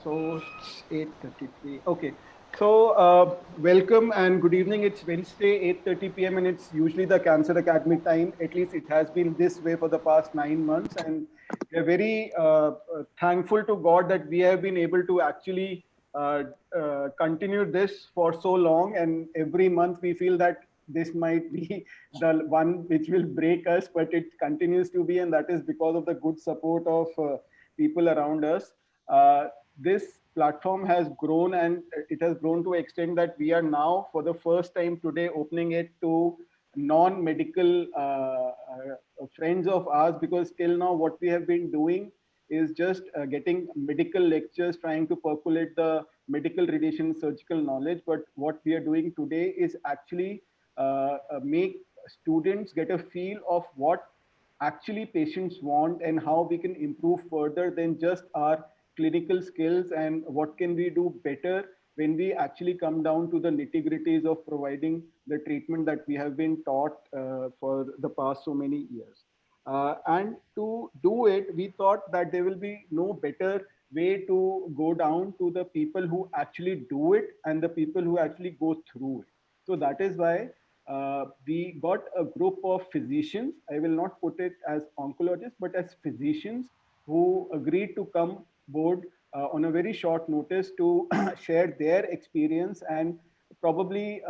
So it's 8:33. Okay. So welcome and good evening. It's Wednesday, 8:30 p.m. and it's usually the Cancer Academy time. At least it has been this way for the past 9 months. And we are very thankful to God that we have been able to actually uh, continue this for so long. And every month we feel that this might be the one which will break us, but it continues to be. And that is because of the good support of people around us. This platform has grown and it has grown to an extent that we are now for the first time today opening it to non-medical friends of ours, because till now what we have been doing is just getting medical lectures, trying to percolate the medical radiation surgical knowledge. But what we are doing today is actually make students get a feel of what actually patients want and how we can improve further than just our clinical skills, and what can we do better when we actually come down to the nitty gritties of providing the treatment that we have been taught for the past so many years. And to do it, we thought that there will be no better way to go down to the people who actually do it and the people who actually go through it. So that is why we got a group of physicians. I will not put it as oncologists, but as physicians who agreed to come board on a very short notice to share their experience and probably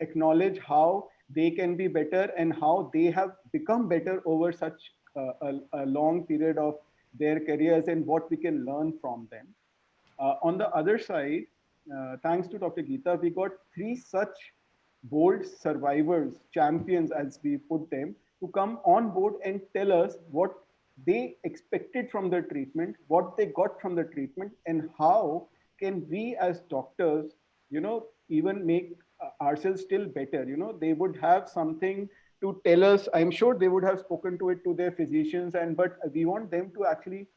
acknowledge how they can be better and how they have become better over such a long period of their careers and what we can learn from them. On the other side, thanks to Dr. Geeta, we got three such bold survivors, champions as we put them, to come on board and tell us what they expected from the treatment, what they got from the treatment, and how can we as doctors, even make ourselves still better. They would have something to tell us. I'm sure they would have spoken to it to their physicians, and but we want them to actually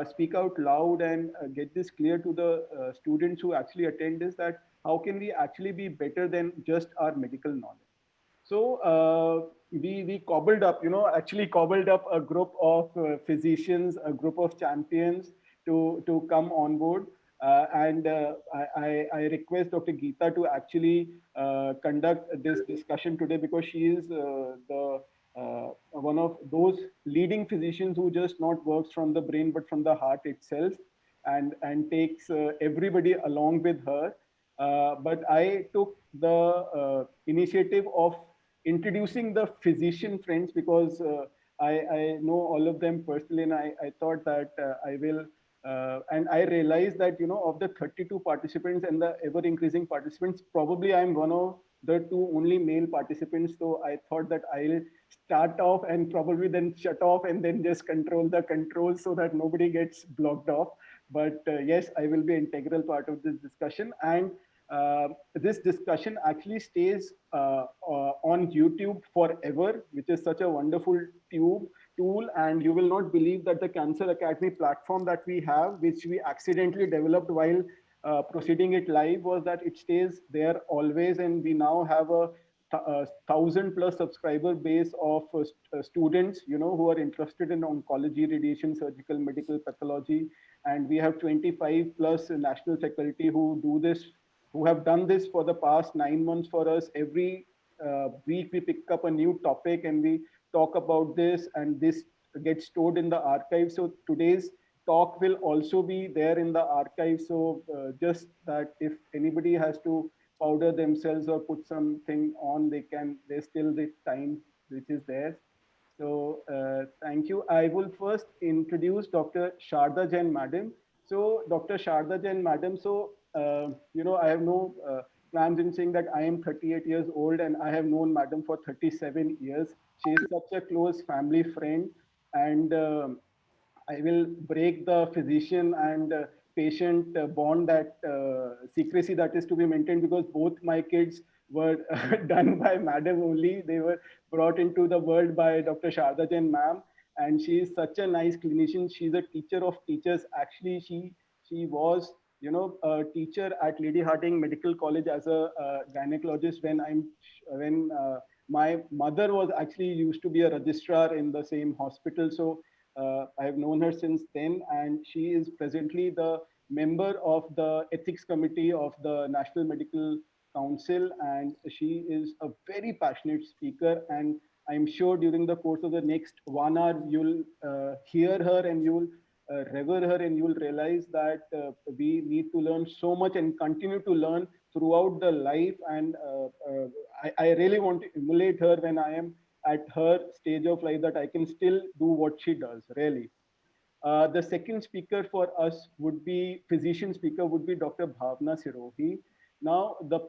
speak out loud and get this clear to the students who actually attend this, that how can we actually be better than just our medical knowledge. So we cobbled up, actually cobbled up a group of physicians, a group of champions to come on board. And I request Dr. Geeta to actually conduct this discussion today, because she is the one of those leading physicians who just not works from the brain but from the heart itself, and takes everybody along with her. But I took the initiative of introducing the physician friends, because I know all of them personally, and I thought that I will. And I realized that, of the 32 participants and the ever increasing participants, probably I'm one of the two only male participants. So I thought that I'll start off and probably then shut off and then just control the controls so that nobody gets blocked off. But yes, I will be an integral part of this discussion. And this discussion actually stays on YouTube forever, which is such a wonderful tool. And you will not believe that the Cancer Academy platform that we have, which we accidentally developed while proceeding it live, was that it stays there always. And we now have a 1,000+ subscriber base of students, who are interested in oncology, radiation, surgical, medical pathology. And we have 25 plus national faculty who have done this for the past 9 months for us. Every week we pick up a new topic and we talk about this, and this gets stored in the archive. So today's talk will also be there in the archive. So just that if anybody has to powder themselves or put something on, there's still the time which is there. So thank you. I will first introduce Dr. Sharda Jain Madam. So Dr. Sharda Jain Madam, so I have no plans in saying that I am 38 years old and I have known Madam for 37 years. She is such a close family friend, and I will break the physician and patient bond, that secrecy that is to be maintained, because both my kids were done by Madam only. They were brought into the world by Dr. Sharda Jain ma'am, and she is such a nice clinician. She's a teacher of teachers. Actually, she was, a teacher at Lady Harding Medical College as a gynecologist when my mother was actually used to be a registrar in the same hospital. So I have known her since then, and she is presently the member of the ethics committee of the National Medical Council, and she is a very passionate speaker. And I'm sure during the course of the next 1 hour, you'll hear her and you'll revere her, and you'll realize that we need to learn so much and continue to learn throughout the life. And I really want to emulate her when I am at her stage of life, that I can still do what she does, really. The second speaker for us would be, physician speaker would be Dr. Bhavna Sirohi. Now, the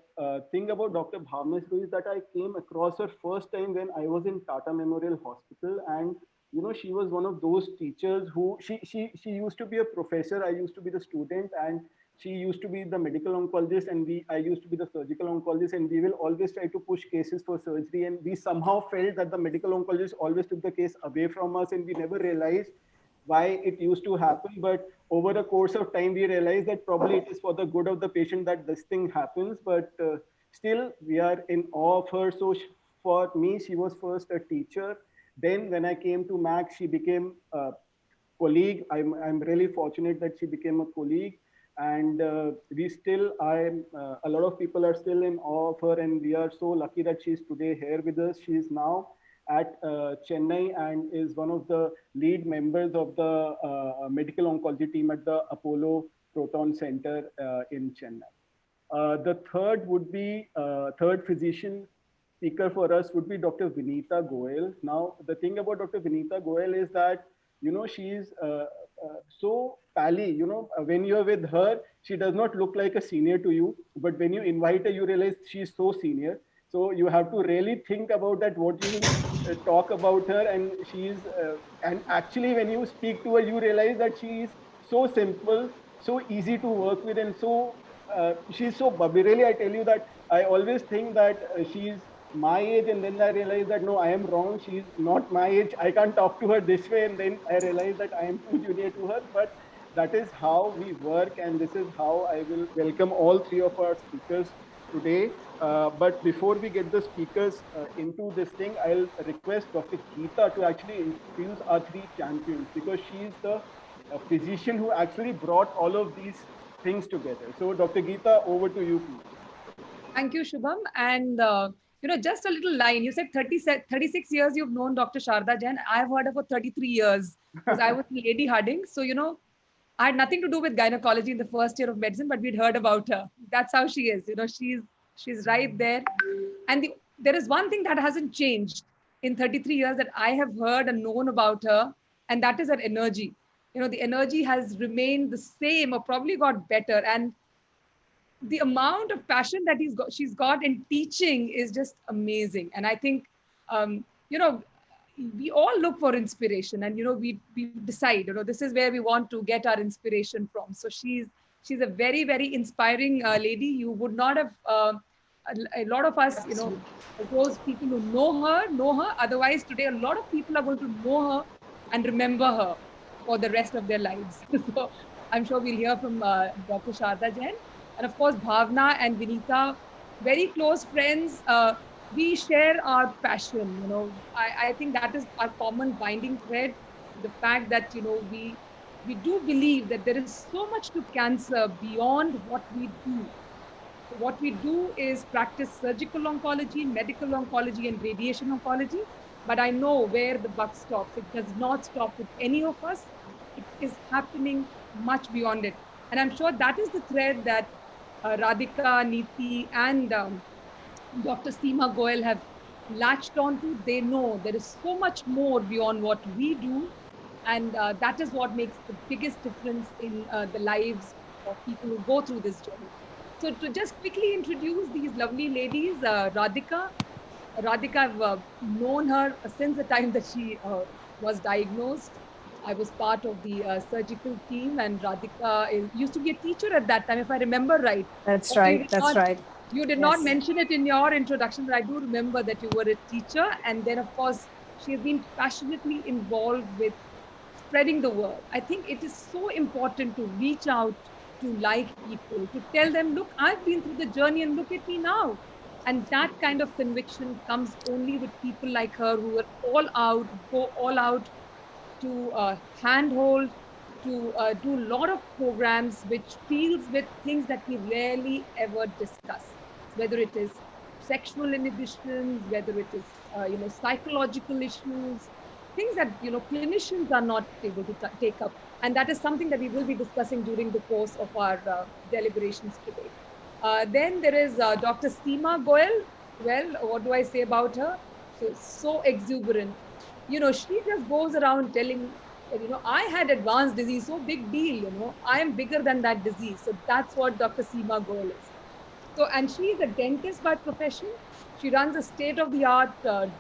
thing about Dr. Bhavna Sirohi is that I came across her first time when I was in Tata Memorial Hospital. And, you know, she was one of those teachers who, she used to be a professor, I used to be the student, and she used to be the medical oncologist, and I used to be the surgical oncologist, and we will always try to push cases for surgery. And we somehow felt that the medical oncologist always took the case away from us, and we never realized why it used to happen. But over the course of time, we realized that probably it is for the good of the patient that this thing happens. But still, we are in awe of her. So for me, she was first a teacher. Then when I came to Max, she became a colleague. I'm really fortunate that she became a colleague. And we still, a lot of people are still in awe of her. And we are so lucky that she's today here with us. She is now at Chennai and is one of the lead members of the medical oncology team at the Apollo Proton Center in Chennai. The third would be, third physician speaker for us would be Dr. Vinita Goel. Now, the thing about Dr. Vinita Goel is that, you know, she's so pally, you know, when you're with her, she does not look like a senior to you, but when you invite her, you realize she's so senior. So you have to really think about that, what you will talk about her. And and actually when you speak to her, you realize that she is so simple, so easy to work with, and so she's so bubbly. Really, I tell you that I always think that she's my age, and then I realize that no, I am wrong. She's not my age. I can't talk to her this way, and then I realize that I am too junior to her. But that is how we work, and this is how I will welcome all three of our speakers today. But before we get the speakers into this thing, I'll request Dr. Geeta to actually introduce our three champions, because she is the physician who actually brought all of these things together. So, Dr. Geeta, over to you, please. Thank you, Shubham. And, just a little line. You said 36 years you've known Dr. Sharda Jain. I've heard her for 33 years because I was Lady Harding. So, I had nothing to do with gynecology in the first year of medicine, but we'd heard about her. That's how she is. She's right there. And there is one thing that hasn't changed in 33 years that I have heard and known about her, and that is her energy. The energy has remained the same or probably got better. And the amount of passion that she's got in teaching is just amazing. And I think, you know, we all look for inspiration, and we decide, this is where we want to get our inspiration from. So she's a very, very inspiring lady. You would not have a lot of us, those people who know her. Otherwise, today a lot of people are going to know her and remember her for the rest of their lives. So I'm sure we'll hear from Dr. Sharda Jain. And of course, Bhavna and Vinita, very close friends. We share our passion. I think that is our common binding thread. The fact that we do believe that there is so much to cancer beyond what we do. So what we do is practice surgical oncology, medical oncology, and radiation oncology. But I know where the buck stops. It does not stop with any of us. It is happening much beyond it. And I'm sure that is the thread that Radhika, Neeti, and Dr. Seema Goel have latched onto. They know there is so much more beyond what we do. And that is what makes the biggest difference in the lives of people who go through this journey. So to just quickly introduce these lovely ladies, Radhika, I've known her since the time that she was diagnosed. I was part of the surgical team, and Radhika used to be a teacher at that time, if I remember right. That's right. That's right. You did not mention it in your introduction, but I do remember that you were a teacher. And then, of course, she has been passionately involved with spreading the word. I think it is so important to reach out to like people, to tell them, look, I've been through the journey and look at me now. And that kind of conviction comes only with people like her who are all out, go all out to handhold, to do a lot of programs which deals with things that we rarely ever discuss, whether it is sexual inhibitions, whether it is psychological issues, things that clinicians are not able to take up, and that is something that we will be discussing during the course of our deliberations today. Then there is Dr. Seema Goel. Well, what do I say about her? So exuberant. She just goes around telling, I had advanced disease, so big deal, I am bigger than that disease. So that's what Dr. Seema Goel is. So, and she is a dentist by profession. She runs a state-of-the-art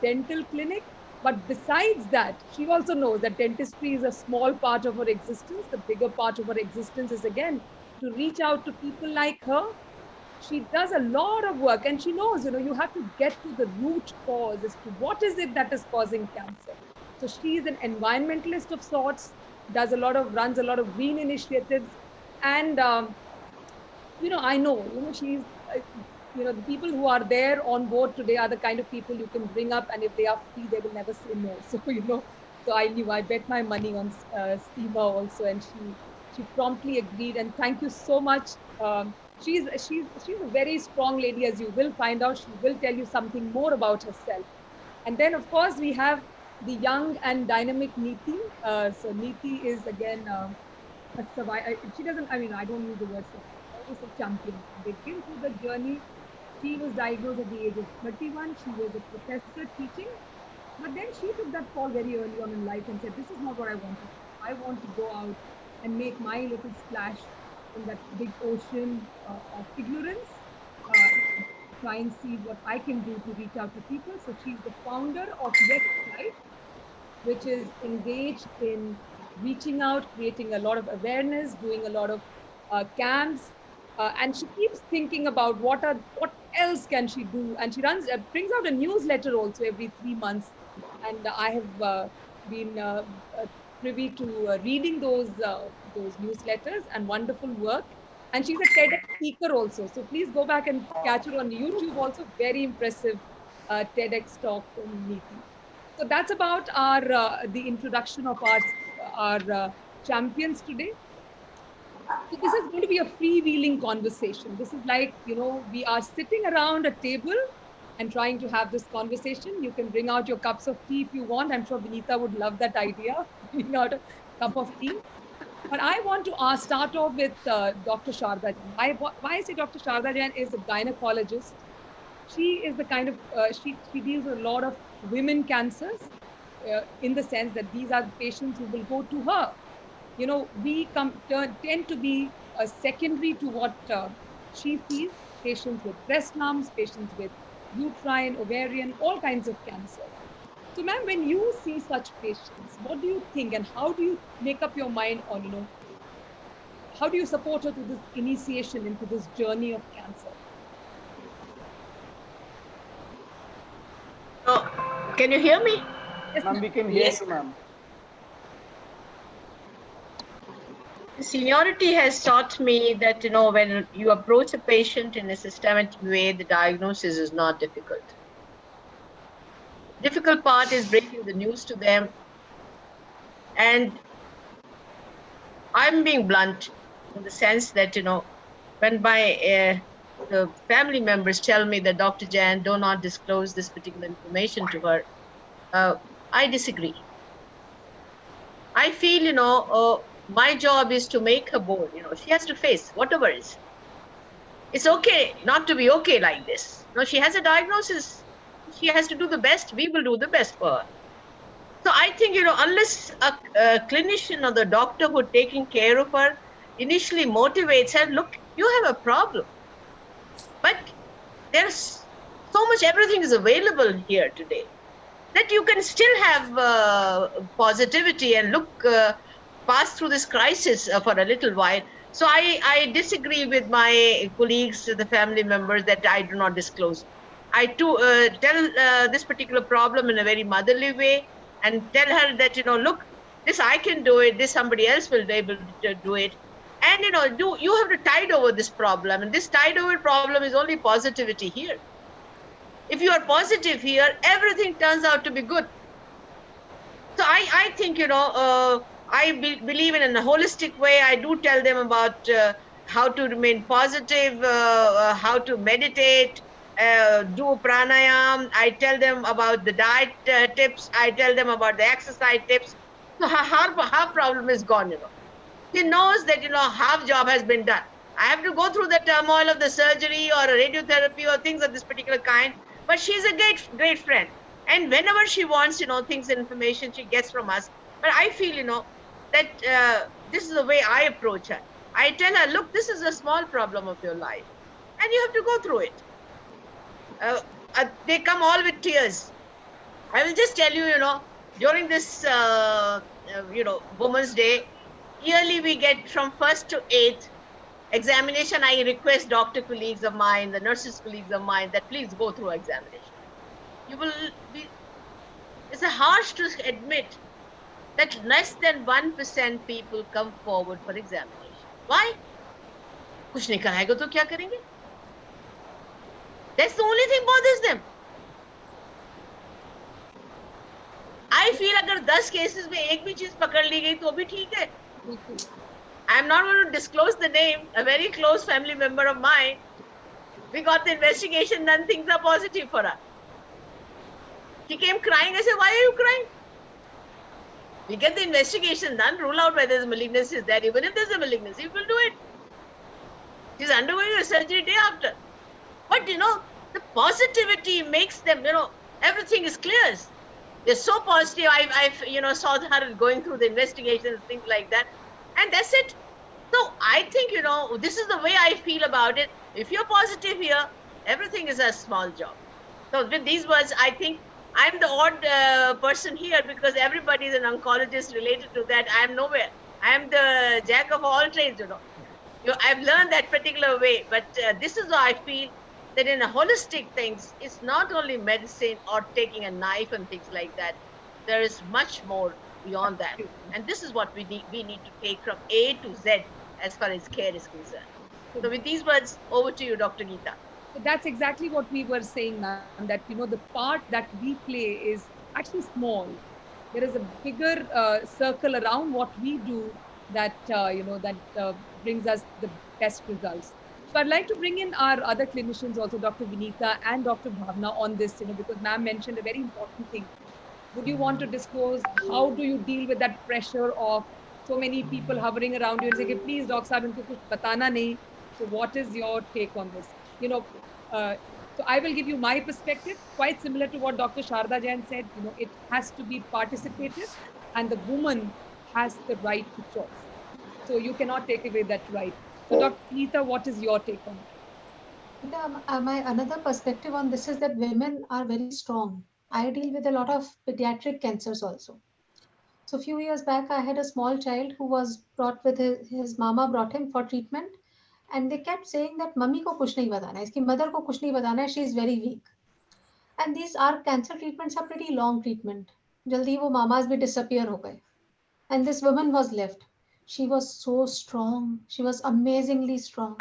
dental clinic. But besides that, she also knows that dentistry is a small part of her existence. The bigger part of her existence is, again, to reach out to people like her. She does a lot of work, and she knows, you have to get to the root cause as to what is it that is causing cancer. So she is an environmentalist of sorts, runs a lot of green initiatives. And I know, she's, the people who are there on board today are the kind of people you can bring up, and if they are free, they will never say no. So, so I bet my money on Seema also, and she promptly agreed. And thank you so much. She's a very strong lady, as you will find out. She will tell you something more about herself. And then, of course, we have the young and dynamic Neeti. So Neeti is, again, a survivor. She doesn't, I don't use the word survivor, it's a champion. They've been through the journey. She was diagnosed at the age of 31. She was a professor teaching. But then she took that call very early on in life and said, this is not what I want to do. I want to go out and make my little splash in that big ocean of ignorance. Try and see what I can do to reach out to people. So she's the founder of Yes Life, which is engaged in reaching out, creating a lot of awareness, doing a lot of camps, and she keeps thinking about what else can she do. And she brings out a newsletter also every 3 months, and I have been privy to reading those newsletters and wonderful work. And she's a TEDx speaker also, so please go back and catch her on YouTube. Also, very impressive TEDx talk from Neeti. So that's about the introduction of our champions today. So this is going to be a freewheeling conversation. This is like, we are sitting around a table and trying to have this conversation. You can bring out your cups of tea if you want. I'm sure Vinita would love that idea, bring out a cup of tea. But I want to start off with Dr. Sharda Jain. Why I say Dr. Sharda Jain is a gynecologist. She is the kind of, she deals with a lot of women cancers, in the sense that these are the patients who will go to her. We tend to be secondary to what she sees, patients with breast lumps, patients with uterine, ovarian, all kinds of cancer. So ma'am, when you see such patients, what do you think, and how do you make up your mind on, how do you support her to this initiation into this journey of cancer? Oh, can you hear me? Yes, ma'am, we can hear you, ma'am. Seniority has taught me that, when you approach a patient in a systematic way, the diagnosis is not difficult. Difficult part is breaking the news to them. And I'm being blunt in the sense that, when the family members tell me that Dr. Jain, do not disclose this particular information to her, I disagree. I feel, my job is to make her bold. She has to face whatever is. It's okay not to be okay like this. She has a diagnosis. She has to do the best. We will do the best for her. So I think, unless a clinician or the doctor who taking care of her initially motivates her, look, you have a problem. But there's so much, everything is available here today, that you can still have positivity and pass through this crisis for a little while. So I disagree with my colleagues, the family members, that I do not disclose. I too tell this particular problem in a very motherly way, and tell her that, look, this I can do it, this somebody else will be able to do it. And, you have to tide over this problem. And this tide over problem is only positivity here. If you are positive here, everything turns out to be good. So I think, I believe in a holistic way. I do tell them about how to remain positive, how to meditate, do pranayam. I tell them about the diet tips. I tell them about the exercise tips. So her problem is gone, She knows that, half job has been done. I have to go through the turmoil of the surgery or a radiotherapy or things of this particular kind. But she's a great friend. And whenever she wants, things and information she gets from us. But I feel, that this is the way I approach her. I tell her, look, this is a small problem of your life, and you have to go through it. They come all with tears. I will just tell you, during this, Women's Day, yearly we get from 1st to 8th examination. I request doctor colleagues of mine, the nurses colleagues of mine, that please go through examination. You will be, it's a harsh to admit that less than 1% people come forward for examination. Why? कुछ नहीं कराएगा तो क्या करेंगे? That's the only thing bothers them. I feel अगर 10 cases में एक भी चीज पकड़ ली गई तो भी ठीक है. I'm not going to disclose the name. A very close family member of mine, we got the investigation done. Things are positive for her. She came crying. I said, why are you crying? We get the investigation done, rule out whether the malignancy is there. Even if there's a malignancy, we will do it. She's undergoing a surgery day after. But, the positivity makes them, everything is clear. They're so positive. I saw her going through the investigations, things like that. And that's it. So I think, this is the way I feel about it. If you're positive here, everything is a small job. So with these words, I think I'm the odd person here because everybody is an oncologist related to that. I am nowhere. I am the jack of all trades, I've learned that particular way. But this is how I feel that in a holistic things, it's not only medicine or taking a knife and things like that. There is much more beyond that. And this is what we need to take from A to Z as far as care is concerned. So with these words, over to you, Dr. Geeta. So that's exactly what we were saying, ma'am, that, the part that we play is actually small. There is a bigger circle around what we do that, that brings us the best results. So I'd like to bring in our other clinicians also, Dr. Vinita and Dr. Bhavna on this, because ma'am mentioned a very important thing. Would you want to disclose how do you deal with that pressure of so many people hovering around you and saying, please, Doc Saab, inko kuch batana nahi. So what is your take on this? So I will give you my perspective, quite similar to what Dr. Sharda Jain said. It has to be participative, and the woman has the right to choice. So you cannot take away that right. So Dr. Neeta, what is your take on it? My another perspective on this is that women are very strong. I deal with a lot of pediatric cancers also. So a few years back, I had a small child who was brought with his mama brought him for treatment, and they kept saying that mummy ko kuch nahi batana hai, iski mother ko kuch nahi batana hai, she is very weak. And these are cancer treatments are pretty long treatment. Jaldi wo mamas bhi disappear ho gaye. And this woman was left. She was so strong. She was amazingly strong.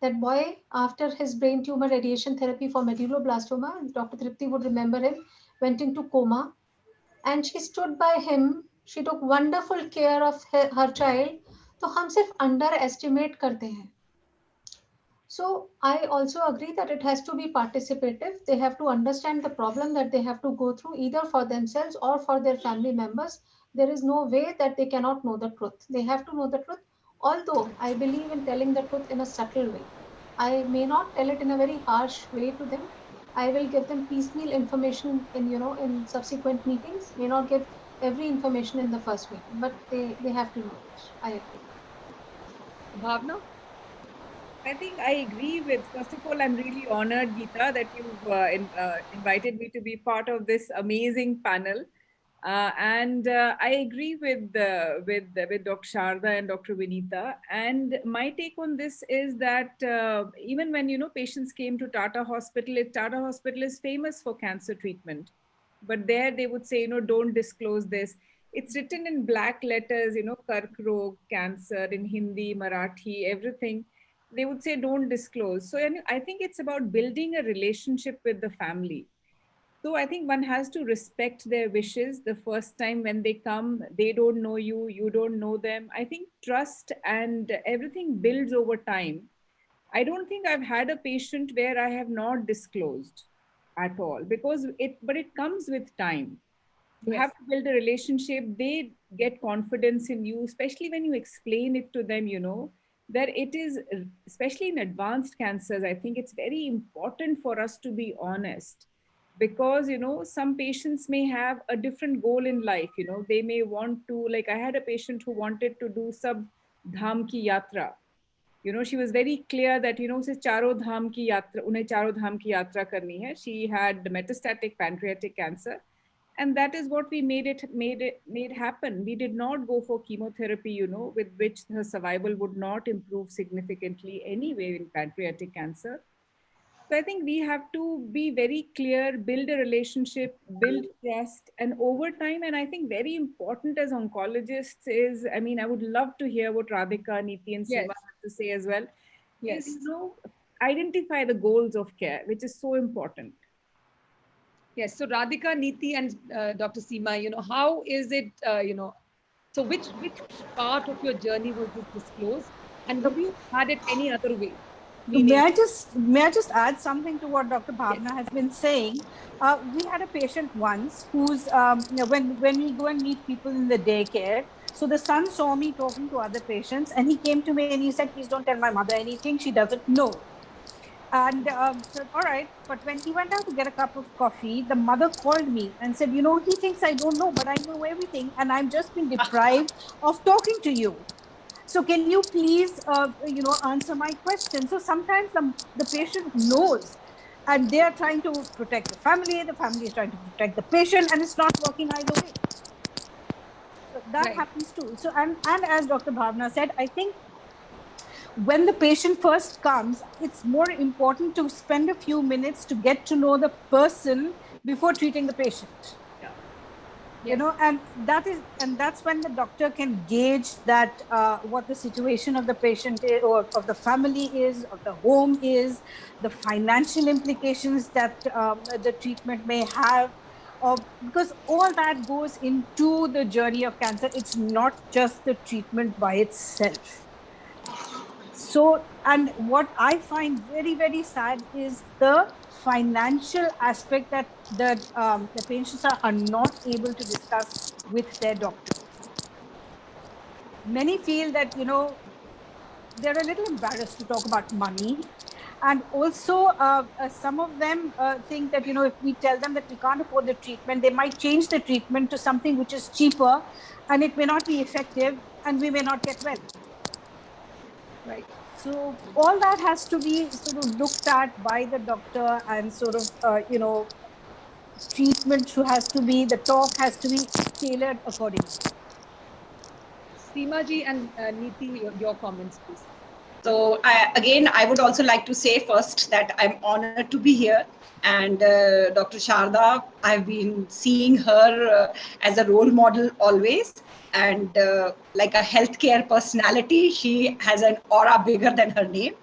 That boy, after his brain tumor radiation therapy for medulloblastoma, Dr. Tripti would remember him, went into coma, and she stood by him. She took wonderful care of her child. तो हम सिर्फ underestimate करते हैं. So I also agree that it has to be participative. They have to understand the problem that they have to go through either for themselves or for their family members. There is no way that they cannot know the truth. They have to know the truth. Although I believe in telling the truth in a subtle way. I may not tell it in a very harsh way to them. I will give them piecemeal information in subsequent meetings. May not give every information in the first meeting, but they have to know it. I agree. Bhavna? I think I agree with, first of all, I'm really honored, Geeta, that you've invited me to be part of this amazing panel. And I agree with Dr. Sharda and Dr. Vinita. And my take on this is that even when, patients came to Tata Hospital is famous for cancer treatment. But there they would say, don't disclose this. It's written in black letters, Karkrog, cancer, in Hindi, Marathi, everything. They would say, don't disclose. So I think it's about building a relationship with the family. So I think one has to respect their wishes. The first time when they come, they don't know you, you don't know them. I think trust and everything builds over time. I don't think I've had a patient where I have not disclosed at all, because but it comes with time. You Yes. have to build a relationship. They get confidence in you, especially when you explain it to them, that it is, especially in advanced cancers, I think it's very important for us to be honest, because some patients may have a different goal in life. They may want to, like, I had a patient who wanted to do sub dham ki yatra. She was very clear that उसे चारों धाम की यात्रा, उन्हें चारों धाम की यात्रा करनी है. She had metastatic pancreatic cancer, and that is what we made happen. We did not go for chemotherapy, with which her survival would not improve significantly anyway in pancreatic cancer. So I think we have to be very clear, build a relationship, build trust, and over time. And I think very important as oncologists is, I mean, I would love to hear what Radhika, Neeti, and Yes. Seema have to say as well. Yes. Is, identify the goals of care, which is so important. Yes. So Radhika, Neeti, and Dr. Seema, how is it, so which part of your journey was this disclosed, and would you have had it any other way? May I just add something to what Dr. Bhavna has been saying? We had a patient once who's when we go and meet people in the daycare. So the son saw me talking to other patients, and he came to me and he said, "Please don't tell my mother anything. She doesn't know." And said, "All right." But when he went out to get a cup of coffee, the mother called me and said, "He thinks I don't know, but I know everything, and I've just been deprived of talking to you. So can you please, answer my question?" So sometimes the patient knows, and they are trying to protect the family is trying to protect the patient, and it's not working either way. So that happens too. So, and as Dr. Bhavna said, I think when the patient first comes, it's more important to spend a few minutes to get to know the person before treating the patient. Yes. And that's when the doctor can gauge that what the situation of the patient is, or of the family is, of the home is, the financial implications that the treatment may have, because all that goes into the journey of cancer. It's not just the treatment by itself. So, and what I find very, very sad is the financial aspect that the patients are not able to discuss with their doctors. Many feel that, they're a little embarrassed to talk about money. And also, some of them think that, if we tell them that we can't afford the treatment, they might change the treatment to something which is cheaper, and it may not be effective, and we may not get well. Right. So all that has to be sort of looked at by the doctor, and sort of, treatment has to be, the talk has to be tailored accordingly. Seema ji and Neeti, your comments, please. So I would also like to say first that I'm honored to be here. And Dr. Sharda, I've been seeing her as a role model always. And like a healthcare personality, she has an aura bigger than her name.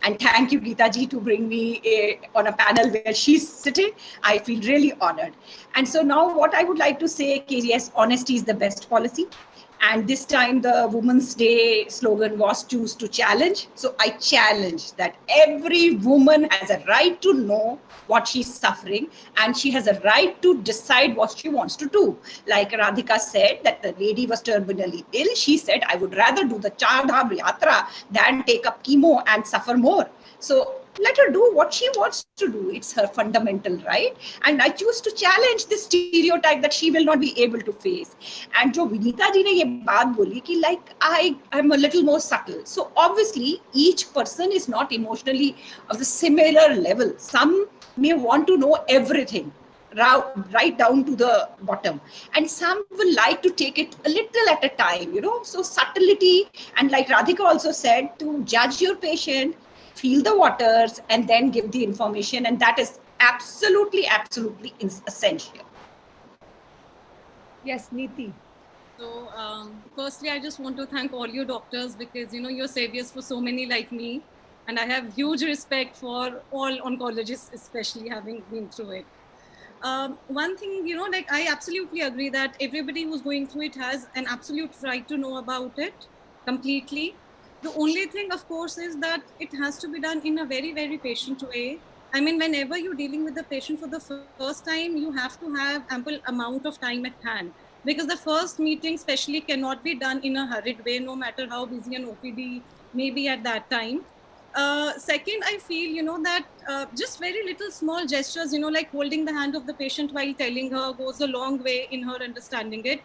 And thank you, Geeta ji, to bring me on a panel where she's sitting. I feel really honored. And so now what I would like to say is, yes, honesty is the best policy. And this time the Women's Day slogan was "Choose to Challenge." So I challenge that every woman has a right to know what she's suffering, and she has a right to decide what she wants to do. Like Radhika said, that the lady was terminally ill. She said, "I would rather do the Char Dham Yatra than take up chemo and suffer more." So let her do what she wants to do. It's her fundamental right. And I choose to challenge this stereotype that she will not be able to face. And jo Vinita ji ne ye baat boli ki, like, I'm a little more subtle. So obviously each person is not emotionally of the similar level. Some may want to know everything, right down to the bottom, and some will like to take it a little at a time, so subtlety. And like Radhika also said, to judge your patient, feel the waters, and then give the information, and that is absolutely essential. Yes, Neeti. So firstly, I just want to thank all you doctors, because you're saviors for so many like me, and I have huge respect for all oncologists, especially having been through it. One thing, like I absolutely agree that everybody who's going through it has an absolute right to know about it completely. The only thing, of course, is that it has to be done in a very, very patient way. I mean, whenever you're dealing with the patient for the first time, you have to have ample amount of time at hand, because the first meeting especially cannot be done in a hurried way, no matter how busy an OPD may be at that time. Second, I feel, that just very little small gestures, like holding the hand of the patient while telling her goes a long way in her understanding it.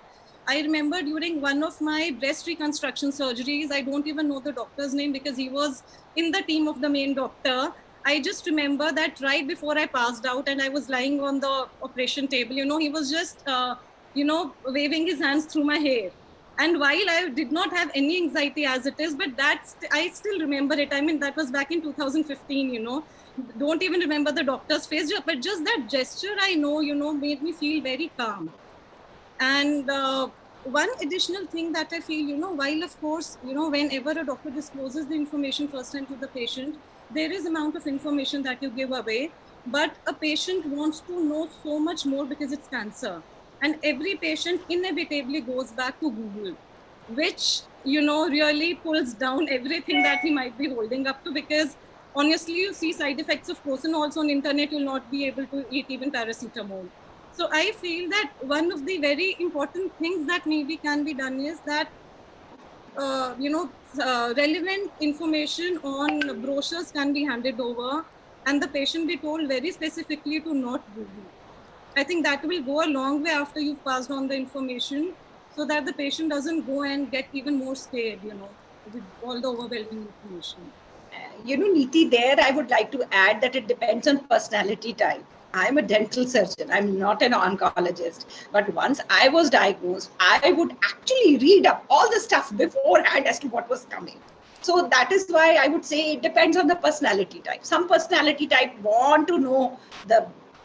I remember during one of my breast reconstruction surgeries, I don't even know the doctor's name because he was in the team of the main doctor. I just remember that right before I passed out and I was lying on the operation table, he was just, waving his hands through my hair. And while I did not have any anxiety as it is, but I still remember it. I mean, that was back in 2015, don't even remember the doctor's face, but just that gesture, I know, made me feel very calm. And one additional thing that I feel, while of course, whenever a doctor discloses the information first time to the patient, there is amount of information that you give away, but a patient wants to know so much more because it's cancer. And every patient inevitably goes back to Google, which, really pulls down everything that he might be holding up to, because honestly, you see side effects of course, and also on internet, you'll not be able to eat even paracetamol. So I feel that one of the very important things that maybe can be done is that, relevant information on brochures can be handed over and the patient be told very specifically to not Google. I think that will go a long way after you've passed on the information, so that the patient doesn't go and get even more scared, with all the overwhelming information. Neeti, there I would like to add that it depends on personality type. I'm a dental surgeon. I'm not an oncologist. But once I was diagnosed, I would actually read up all the stuff beforehand as to what was coming. So that is why I would say it depends on the personality type. Some personality type want to know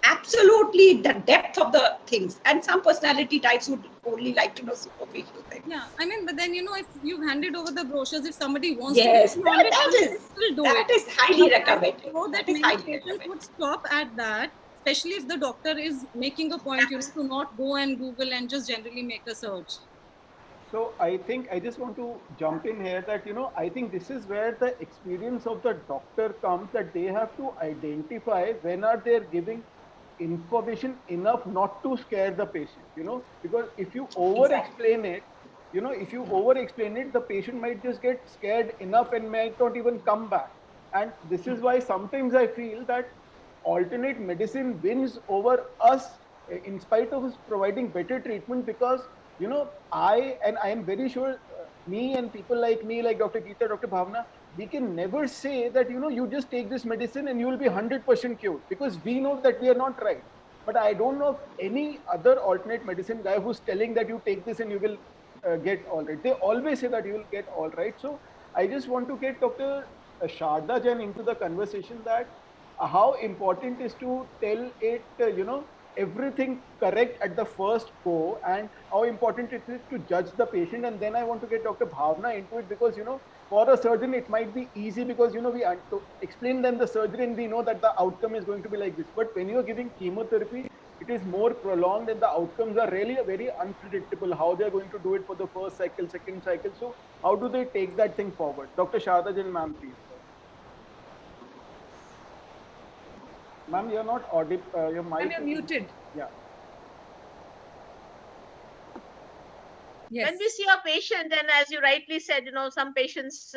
absolutely the depth of the things, and some personality types would only like to know superficial things. Yeah, I mean, but then, if you've handed over the brochures, if somebody wants yes, to that is highly recommended. That many patients would stop at that, especially if the doctor is making a point, to not go and Google and just generally make a search. So I think I just want to jump in here that, I think this is where the experience of the doctor comes, that they have to identify when are they giving information enough not to scare the patient, because if you over explain it, if you over explain it, the patient might just get scared enough and might not even come back. And this is why sometimes I feel that alternate medicine wins over us in spite of us providing better treatment, because I am very sure me and people like me, like Dr. Geeta, Dr. Bhavna, we can never say that you just take this medicine and you will be 100% cured, because we know that we are not right. But I don't know of any other alternate medicine guy who's telling that you take this and you will get all right. They always say that you will get all right. So I just want to get Dr. Sharda Jain into the conversation, that how important is to tell it, everything correct at the first go, and how important it is to judge the patient. And then I want to get Dr. Bhavna into it, because for a surgeon it might be easy, because we to explain them the surgery and we know that the outcome is going to be like this. But when you're giving chemotherapy, it is more prolonged and the outcomes are really very unpredictable, how they're going to do it for the first cycle, second cycle. So how do they take that thing forward? Dr. Sharda Jain, ma'am, please. Ma'am, you're not audible. Your mic. You're muted. Yeah. Yes. When we see a patient, and as you rightly said, some patients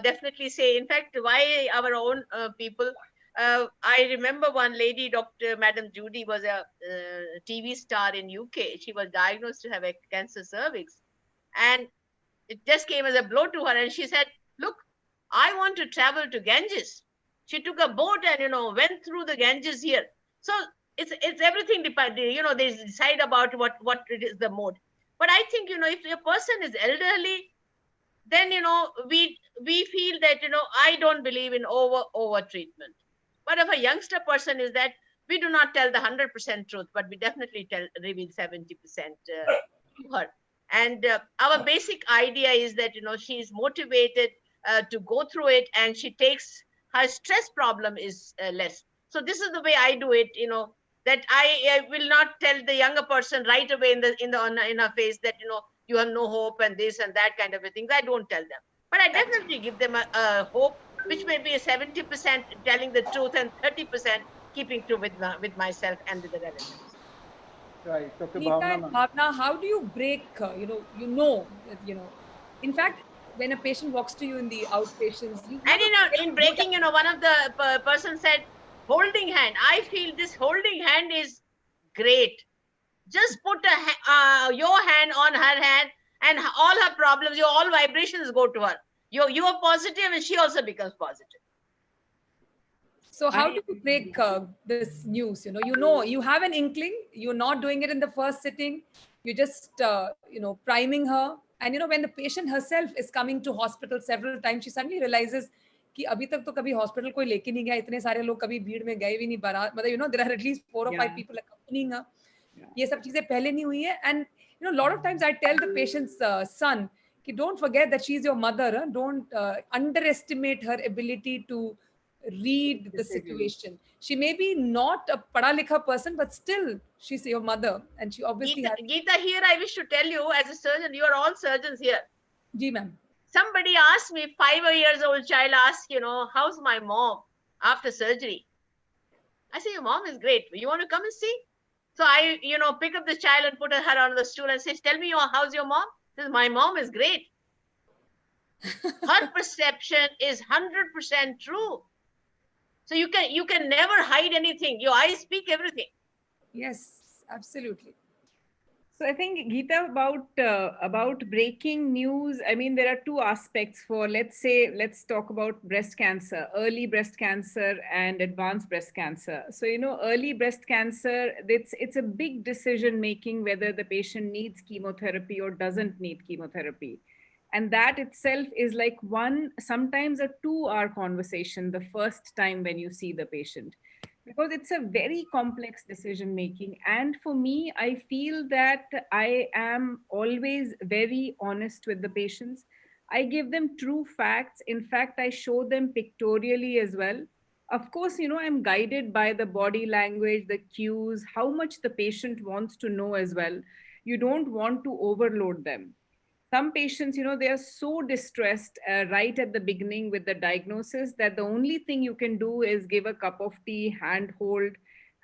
definitely say, in fact, why our own people. I remember one lady, Madam Judy, was a TV star in UK. She was diagnosed to have a cancer cervix, and it just came as a blow to her. And she said, "Look, I want to travel to Ganges." She took a boat and went through the Ganges here. So it's everything depending. They decide about what it is, the mode. But I think if a person is elderly, then we feel that I don't believe in over treatment. But if a youngster person is that, we do not tell the 100% truth, but we definitely reveal 70% to her. And our basic idea is that she is motivated to go through it, and she takes her stress problem is less. So this is the way I do it. that I will not tell the younger person right away in her face that, you know, you have no hope and this and that kind of a thing. I don't tell them, but I definitely give them a hope, which may be a 70% telling the truth and 30% keeping true with myself and with the relatives. Right, Dr. Geeta Bhavna, and ma'am. Bhavna, how do you break, in fact, when a patient walks to you in the outpatients, you have And a you know, very in good, breaking, you know, one of the person said, holding hand. I feel this holding hand is great. Just put your hand on her hand, and all her problems, your all vibrations go to her. You are positive, and she also becomes positive. so how do you break this news? You have an inkling, you're not doing it in the first sitting, you're just, priming her. And, when the patient herself is coming to hospital several times, she suddenly realizes कि अभी तक तो कभी hospital कोई लेके नहीं गया, इतने सारे लोग कभी भीड़ में गए भी नहीं, बारात, मतलब there are at least 4 or 5 people accompanying her. ये सब चीजें पहले नहीं हुई है. And lot of times I tell the patient's son कि don't forget that she's your mother. Don't underestimate her ability to read the situation. She may be not a pada likha person, but still she's your mother, and she obviously has. Geeta, here I wish to tell you, as a surgeon, you are all surgeons here. Ji, ma'am. Somebody asked me, 5 years old child asked, how's my mom after surgery? I say, your mom is great. You want to come and see? So I, pick up the child and put her on the stool and say, tell me, how's your mom? She says, my mom is great. Her perception is 100% true. So you can never hide anything. Your eyes speak everything. Yes, absolutely. So I think, Geeta, about breaking news, I mean, there are two aspects for, let's talk about breast cancer, early breast cancer and advanced breast cancer. So, early breast cancer, it's a big decision making whether the patient needs chemotherapy or doesn't need chemotherapy. And that itself is like sometimes a 2-hour conversation the first time when you see the patient, because it's a very complex decision making. And for me, I feel that I am always very honest with the patients. I give them true facts. In fact, I show them pictorially as well. Of course, I'm guided by the body language, the cues, how much the patient wants to know as well. You don't want to overload them. Some patients, they are so distressed right at the beginning with the diagnosis that the only thing you can do is give a cup of tea, hand hold.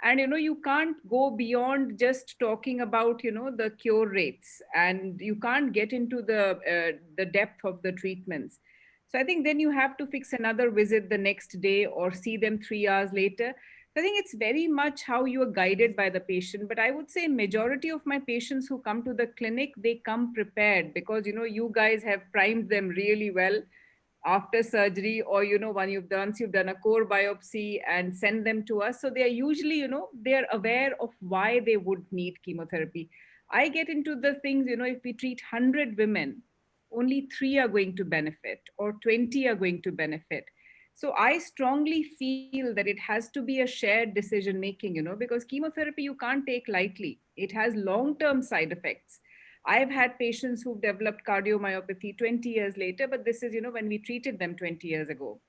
And, you can't go beyond just talking about, the cure rates, and you can't get into the depth of the treatments. So I think then you have to fix another visit the next day or see them 3 hours later. I think it's very much how you are guided by the patient. But I would say majority of my patients who come to the clinic, they come prepared because, you guys have primed them really well after surgery, or, once you've done a core biopsy and send them to us. So they are usually, they are aware of why they would need chemotherapy. I get into the things, if we treat 100 women, only 3 are going to benefit or 20 are going to benefit. So I strongly feel that it has to be a shared decision making, because chemotherapy you can't take lightly. It has long-term side effects. I've had patients who've developed cardiomyopathy 20 years later, but this is, when we treated them 20 years ago.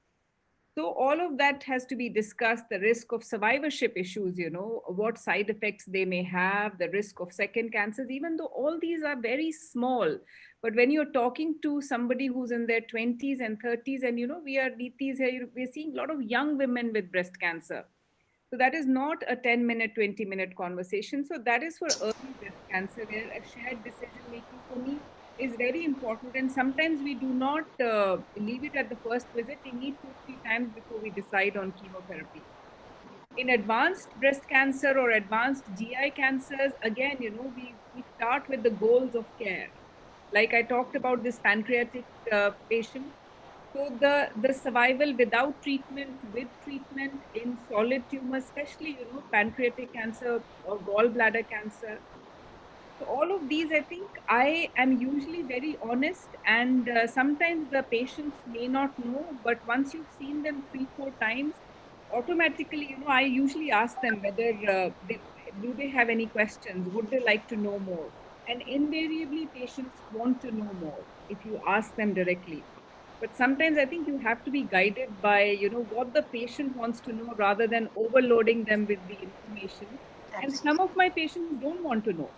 So all of that has to be discussed, the risk of survivorship issues, what side effects they may have, the risk of second cancers, even though all these are very small. But when you're talking to somebody who's in their 20s and 30s, and, we're seeing a lot of young women with breast cancer. So that is not a 10-minute, 20-minute conversation. So that is for early breast cancer, where a shared decision making for me is very important. And sometimes we do not leave it at the first visit. We need 2-3 times before we decide on chemotherapy. In advanced breast cancer or advanced GI cancers, again, we start with the goals of care. Like I talked about this pancreatic patient. So the survival without treatment, with treatment in solid tumors, especially, pancreatic cancer or gallbladder cancer. So all of these, I think I am usually very honest, and sometimes the patients may not know, but once you've seen them 3-4 times, automatically, I usually ask them whether do they have any questions, would they like to know more? And invariably patients want to know more if you ask them directly. But sometimes I think you have to be guided by, what the patient wants to know rather than overloading them with the information. And some of my patients don't want to know.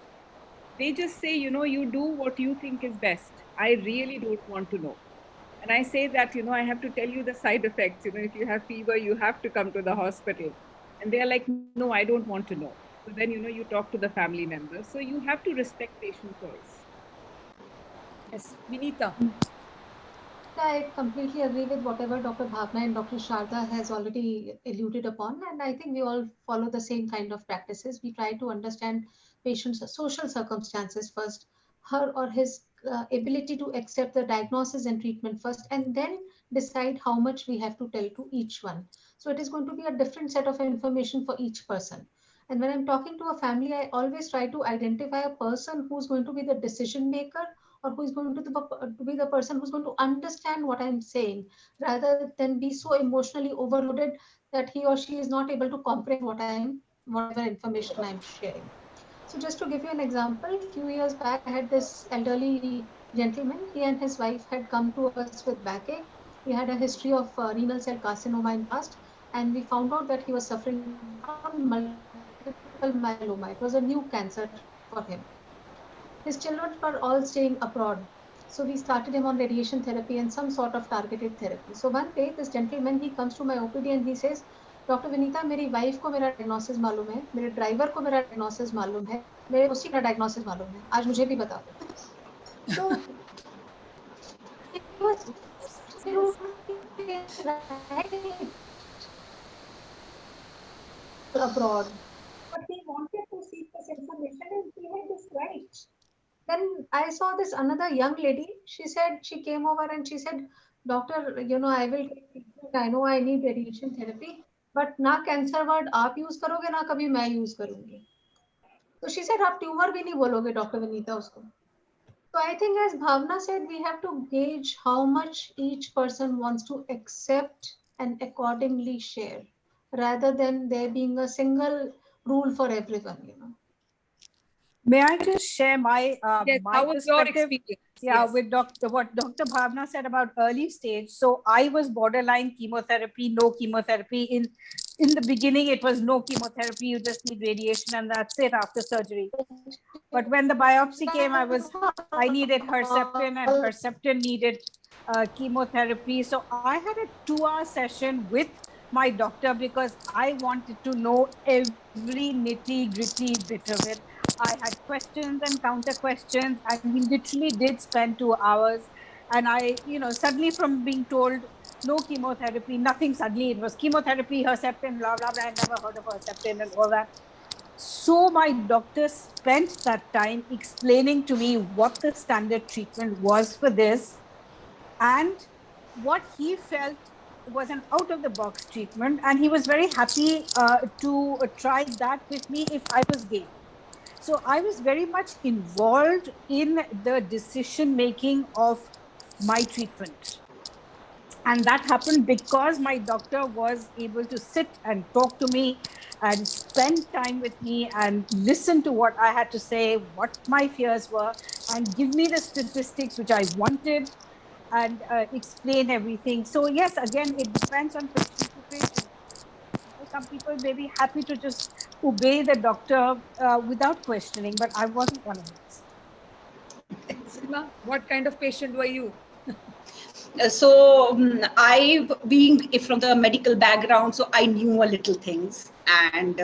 They just say, you do what you think is best. I really don't want to know. And I say that, I have to tell you the side effects. If you have fever, you have to come to the hospital. And they're like, no, I don't want to know. So then, you talk to the family members. So you have to respect patient choice. Yes, Vinita. I completely agree with whatever Dr. Bhavna and Dr. Sharda has already alluded upon. And I think we all follow the same kind of practices. We try to understand patient's social circumstances first, her or his ability to accept the diagnosis and treatment first, and then decide how much we have to tell to each one. So it is going to be a different set of information for each person. And when I'm talking to a family, I always try to identify a person who's going to be the decision maker, or who is going to be the person who's going to understand what I'm saying, rather than be so emotionally overloaded that he or she is not able to comprehend whatever information I'm sharing. So just to give you an example, a few years back, I had this elderly gentleman. He and his wife had come to us with backache. He had a history of renal cell carcinoma in past, and we found out that he was suffering from multiple myeloma. It was a new cancer for him. His children were all staying abroad. So we started him on radiation therapy and some sort of targeted therapy. So one day, this gentleman, he comes to my OPD and he says, Dr. Vinita, मेरी wife को मेरा diagnosis मालूम है, मेरे driver को मेरा diagnosis मालूम है, मेरे उसी का diagnosis मालूम है, आज मुझे भी बता दो. So it was abroad, but he wanted to seek this information and he had this right. Then I saw this another young lady. She said, she came over and she said, Doctor, I will take treatment. I know I need radiation therapy, but ना cancer word आप use करोगे ना कभी मैं use करूँगी. So she said, आप tumor भी नहीं बोलोगे Dr. Vinita उसको. So I think, as Bhavna said, we have to gauge how much each person wants to accept and accordingly share, rather than there being a single rule for everyone. May I just share my Yes, my how was your perspective? experience? Yeah, Yes. with what Dr. Bhavna said about early stage. So I was borderline chemotherapy, no chemotherapy. In the beginning, it was no chemotherapy. You just need radiation, and that's it after surgery. But when the biopsy came, I needed Herceptin, and Herceptin needed chemotherapy. So I had a 2-hour session with my doctor because I wanted to know every nitty-gritty bit of it. I had questions and counter questions, and we literally did spend 2 hours. And I, suddenly from being told no chemotherapy, nothing, suddenly it was chemotherapy, Herceptin, blah, blah, blah. I never heard of Herceptin and all that. So my doctor spent that time explaining to me what the standard treatment was for this and what he felt was an out-of-the-box treatment. And he was very happy to try that with me if I was game. So I was very much involved in the decision-making of my treatment. And that happened because my doctor was able to sit and talk to me and spend time with me and listen to what I had to say, what my fears were, and give me the statistics which I wanted and explain everything. So yes, again, it depends on patient to patient. Some people may be happy to just obey the doctor without questioning, but I wasn't one of those. Seema, what kind of patient were you? So I, being from the medical background, so I knew a little things, and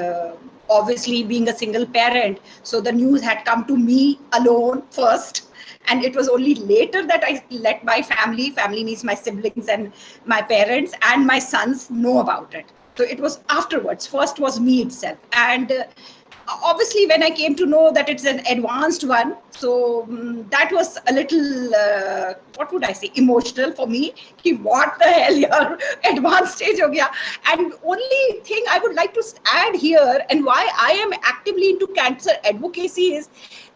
obviously being a single parent, so the news had come to me alone first. And it was only later that I let my family means my siblings and my parents and my sons know about it. So it was afterwards. First was me itself. And obviously when I came to know that it's an advanced one, so that was a little, what would I say, emotional for me. Ki, what the hell, your advanced stage ho gaya. And only thing I would like to add here, and why I am actively into cancer advocacy, is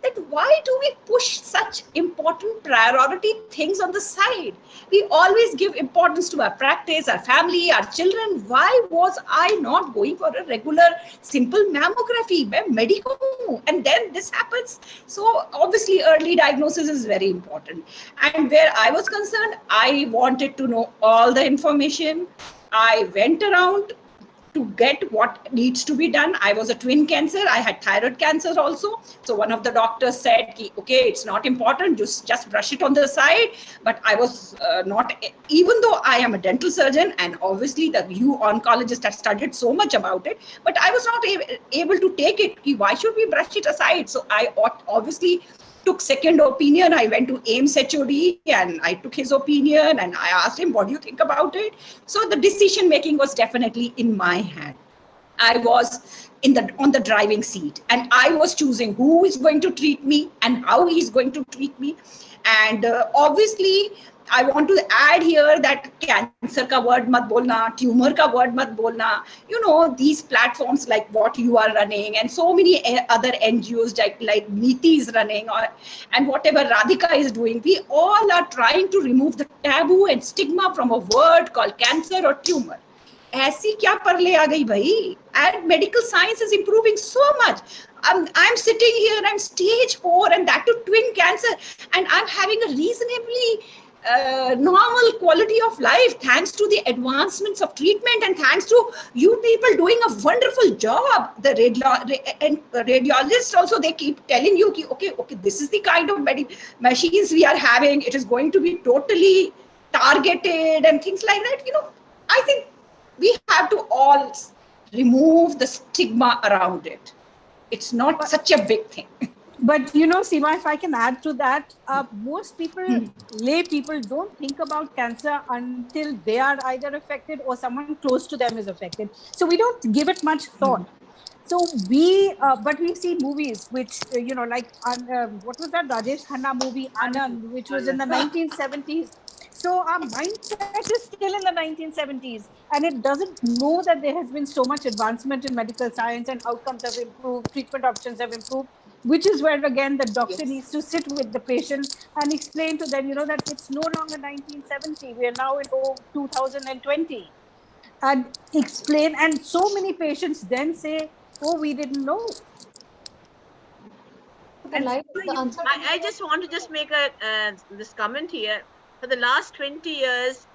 that why do we push such important priority things on the side? We always give importance to our practice, our family, our children. Why was I not going for a regular simple mammography? And then this happens. So obviously early diagnosis is very important. And where I was concerned, I wanted to know all the information. I went around to get what needs to be done. I was a twin cancer. I had thyroid cancer also. So one of the doctors said, okay, it's not important, just brush it on the side. But I was not, even though I am a dental surgeon, and obviously you oncologists have studied so much about it, but I was not able to take it. Why should we brush it aside? So I obviously took second opinion. I went to AIMS HOD and I took his opinion and I asked him, what do you think about it? So the decision making was definitely in my hand. I was on the driving seat, and I was choosing who is going to treat me and how he is going to treat me. And obviously, I want to add here that cancer ka word mat bolna, tumor ka word mat bolna, these platforms like what you are running and so many other NGOs like Niti is running and whatever Radhika is doing, we all are trying to remove the taboo and stigma from a word called cancer or tumor. ऐसी क्या परले आ गई भाई? And medical science is improving so much. I'm sitting here, I'm stage 4 and that too twin cancer, and I'm having a reasonably normal quality of life thanks to the advancements of treatment and thanks to you people doing a wonderful job. The radiologists also, they keep telling you, okay, this is the kind of machines we are having. It is going to be totally targeted and things like that. I think we have to all remove the stigma around it. It's not such a big thing. But Seema, if I can add to that, most people, lay people, don't think about cancer until they are either affected or someone close to them is affected. So we don't give it much thought. So but we see movies which, like, what was that Rajesh Khanna movie, Anand, which was in the 1970s. So our mindset is still in the 1970s, and it doesn't know that there has been so much advancement in medical science and outcomes have improved, treatment options have improved, which is where, again, the doctor needs to sit with the patient and explain to them, that it's no longer 1970. We are now in 2020. And explain. And so many patients then say, oh, we didn't know. I just want to make this comment here. For the last 20 years,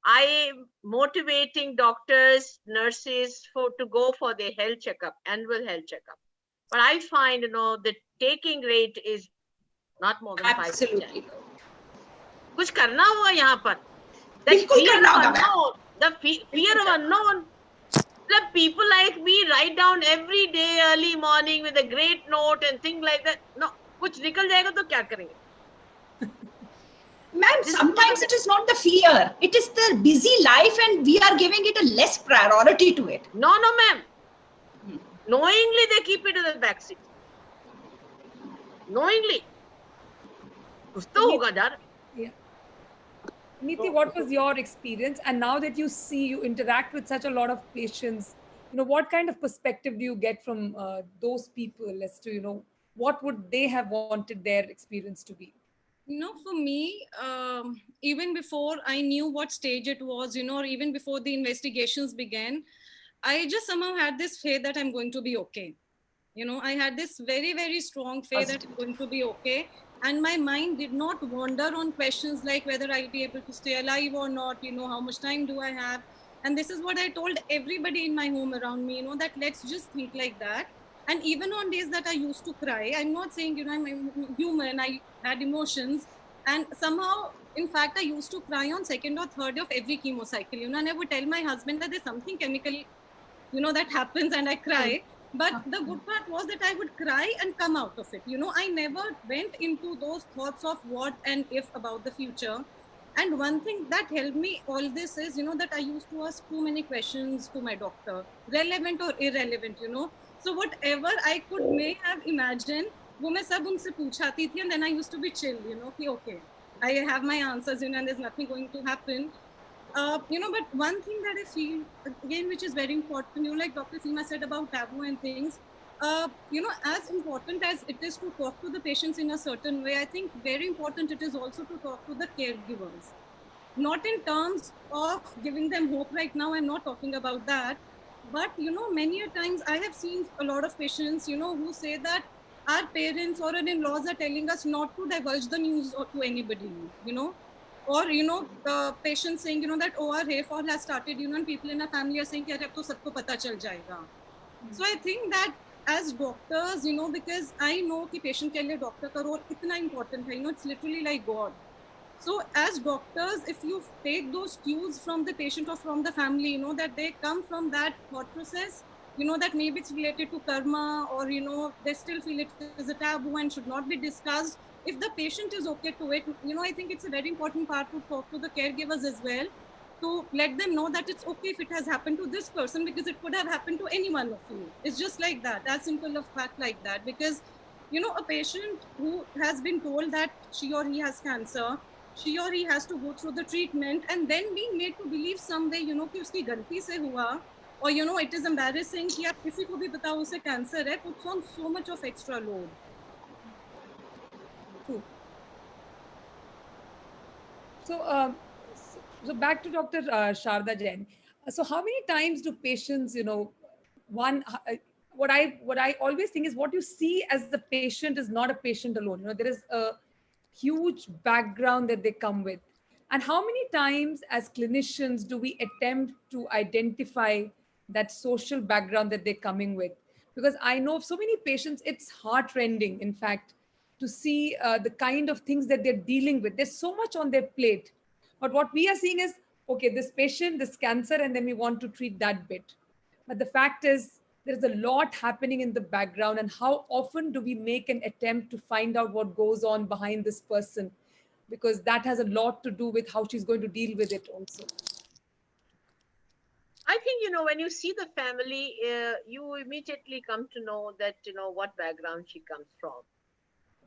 I am motivating doctors, nurses to go for their health checkup, annual health checkup. But I find, the taking rate is not more than 5%. Absolutely. कुछ करना होगा यहाँ पर. The fear of unknown. The people like me write down every day early morning with a great note and things like that. No, कुछ निकल जाएगा तो क्या करेंगे? Ma'am, sometimes it is not the fear. It is the busy life and we are giving it a less priority to it. No, ma'am. Knowingly, they keep it in the back seat. Knowingly. Yeah. Niti, what was your experience? And now that you interact with such a lot of patients, what kind of perspective do you get from those people as to, what would they have wanted their experience to be? For me, even before I knew what stage it was, or even before the investigations began, I just somehow had this faith that I'm going to be okay. I had this very, very strong faith that I'm going to be okay. And my mind did not wander on questions like whether I'll be able to stay alive or not, how much time do I have? And this is what I told everybody in my home around me, that let's just think like that. And even on days that I used to cry, I'm not saying, I'm human, I had emotions. And somehow, in fact, I used to cry on second or third of every chemo cycle, and I would tell my husband that there's something chemical, that happens and I cry. But the good part was that I would cry and come out of it. I never went into those thoughts of what and if about the future. And one thing that helped me all this is, that I used to ask too many questions to my doctor, relevant or irrelevant, So whatever I may have imagined, वो मैं सब उनसे पूछाती थी, and then I used to be chill, कि okay, I have my answers, and there's nothing going to happen. But one thing that I feel, again, which is very important, like Dr. Seema said about taboo and things, as important as it is to talk to the patients in a certain way, I think very important it is also to talk to the caregivers. Not in terms of giving them hope right now, I'm not talking about that. But, many a times I have seen a lot of patients, who say that our parents or in-laws are telling us not to divulge the news to anybody, or the patient saying that our hair fall has started, and people in our family are saying कि अरे अब तो सबको पता चल जाएगा. So I think that as doctors, because I know कि patient के लिए doctor का role इतना important है, it's literally like God. So as doctors, if you take those cues from the patient or from the family, that they come from that thought process, that maybe it's related to karma, or they still feel it is a taboo and should not be discussed. If the patient is okay to it, I think it's a very important part to talk to the caregivers as well, to let them know that it's okay if it has happened to this person, because it could have happened to any one of you. It's just like that, as simple a fact like that. Because a patient who has been told that she or he has cancer, she or he has to go through the treatment, and then being made to believe some way, कि उसकी गलती से हुआ, or it is embarrassing कि आप किसी को भी बताओ उसे cancer है, puts on so much of extra load. So back to Dr. Sharda Jain. So how many times do patients, what I always think is what you see as the patient is not a patient alone. There is a huge background that they come with. And how many times as clinicians do we attempt to identify that social background that they're coming with? Because I know of so many patients, it's heartrending, in fact, to see the kind of things that they're dealing with. There's so much on their plate. But what we are seeing is, okay, this patient, this cancer, and then we want to treat that bit. But the fact is, there's a lot happening in the background, and how often do we make an attempt to find out what goes on behind this person? Because that has a lot to do with how she's going to deal with it also. I think, when you see the family, you immediately come to know that, what background she comes from.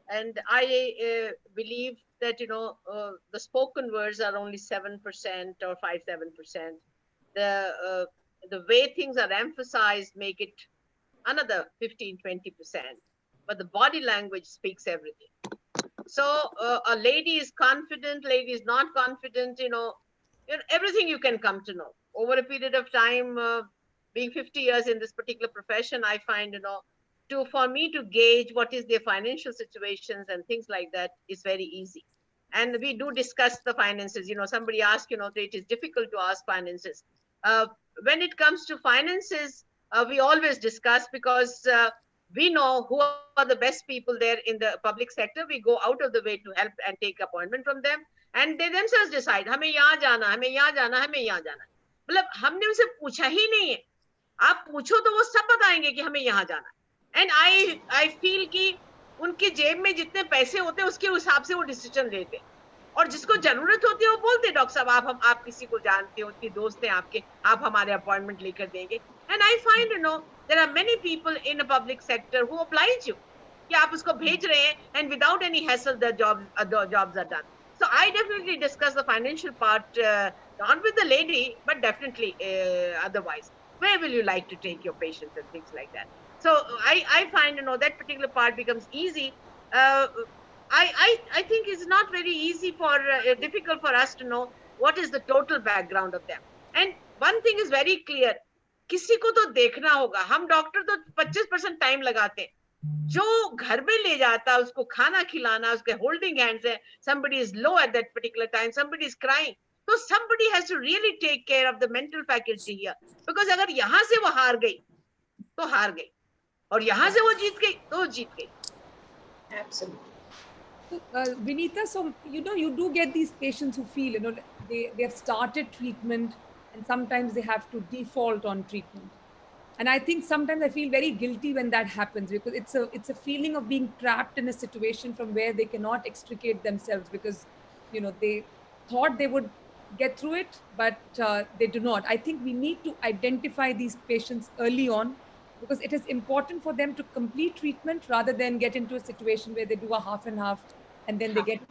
And I believe that, the spoken words are only 7% or 5-7%. The way things are emphasized make it another 15-20%. But the body language speaks everything. So a lady is confident, lady is not confident, everything you can come to know. Over a period of time, being 50 years in this particular profession, I find, for me to gauge what is their financial situations and things like that is very easy. And we do discuss the finances. Somebody asked, that it is difficult to ask finances. When it comes to finances, we always discuss, because we know who are the best people there in the public sector. We go out of the way to help and take appointment from them, and they themselves decide, हमें यहाँ जाना, हमें यहाँ जाना, हमें यहाँ जाना. मतलब हमने उनसे पूछा ही नहीं है. आप पूछो तो वो सब बताएंगे कि हमें यहाँ जाना. And I feel कि उनके जेब में जितने पैसे होते हैं उसके हिसाब से वो डिसीजन लेते हैं. और जिसको जरूरत होती है वो बोलते हैं, डॉक्टर साहब आप किसी को जानते हो, उनकी दोस्त हैं आपके, आप हमारे अपॉइंटमेंट लेकर देंगे. And I find, there are many people in the public sector who oblige you कि आप उसको भेज रहे हैं, and without any hassle the jobs are done. So I definitely discuss the financial part, not with the lady, but definitely otherwise. Where will you like to take your patients and things like that? So I find, that particular part becomes easy. I think it's not very easy difficult for us to know what is the total background of them. And one thing is very clear, किसी को तो देखना होगा. हम doctor तो 25% time लगाते हैं. जो घर में ले जाता है उसको खाना खिलाना, उसके होल्डिंग हैंड्स है, somebody is low at that particular time, somebody is crying. So somebody has to really take care of the mental faculty here. Because अगर यहाँ से वो हार गई तो हार गई, और यहाँ से वो जीत गई तो जीत गई. Absolutely. So, Vinita, so you do get these patients who feel they have started treatment, and sometimes they have to default on treatment. And I think sometimes I feel very guilty when that happens, because it's a feeling of being trapped in a situation from where they cannot extricate themselves, because they thought they would get through it, but they do not. I think we need to identify these patients early on, because it is important for them to complete treatment rather than get into a situation where they do a half and half, and then they get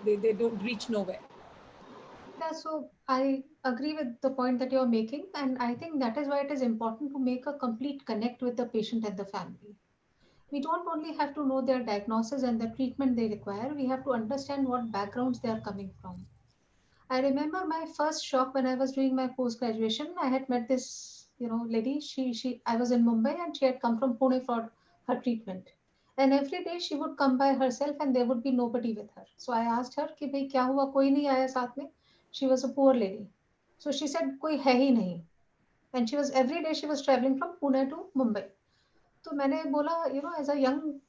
they don't reach nowhere. Yeah, so I agree with the point that you're making, and I think that is why it is important to make a complete connect with the patient and the family. We don't only have to know their diagnosis and the treatment they require, we have to understand what backgrounds they are coming from. I remember my first shock when I was doing my post graduation. I had met this, lady. I was in Mumbai and she had come from Pune for her treatment. And every day she would come by herself and there would be nobody with her. So I asked her कि भाई क्या हुआ, कोई नहीं आया साथ में? She was a poor lady. So she said कोई है ही नहीं. And she was every day she was traveling from Pune to Mumbai. तो मैंने बोला as a young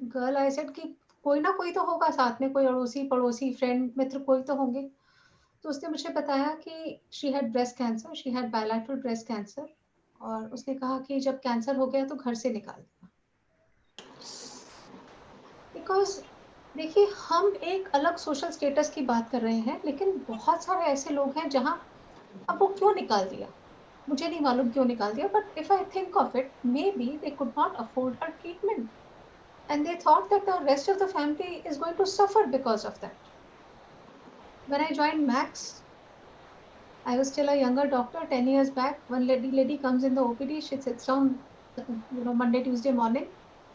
girl I said कि कोई ना कोई तो होगा साथ में, कोई अड़ोसी पड़ोसी फ्रेंड मित्र कोई तो होंगे. तो उसने मुझे बताया कि she had breast cancer, she had bilateral breast cancer, और उसने कहा कि जब कैंसर हो गया तो घर से निकाल दिया. बिकॉज देखिए हम एक अलग सोशल स्टेटस की बात कर रहे हैं, लेकिन बहुत सारे ऐसे लोग हैं जहां अब वो क्यों निकाल दिया मुझे नहीं मालूम क्यों निकाल दिया, but if I think of it may be they could not afford her treatment and they thought that the rest of the family is going to suffer because of that. When I joined Max, I was still a younger doctor. 10 years back, one lady comes in the OPD, she sits down Monday Tuesday morning,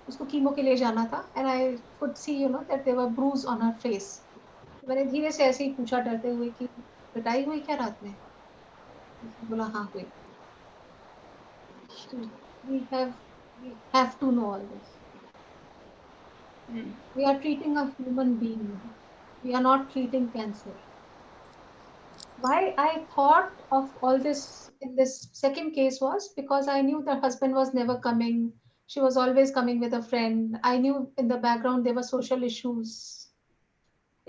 उसको chemo के लिए जाना था, and I could see that there were bruise on her face. मैंने धीरे से ऐसे ही पूछा डरते हुए कि पिटाई हुई क्या रात में? उसने बोला हाँ हुई. So we have to know all this. We are treating a human being. We are not treating cancer. Why I thought of all this in this second case was because I knew the husband was never coming. She was always coming with a friend. I knew in the background there were social issues.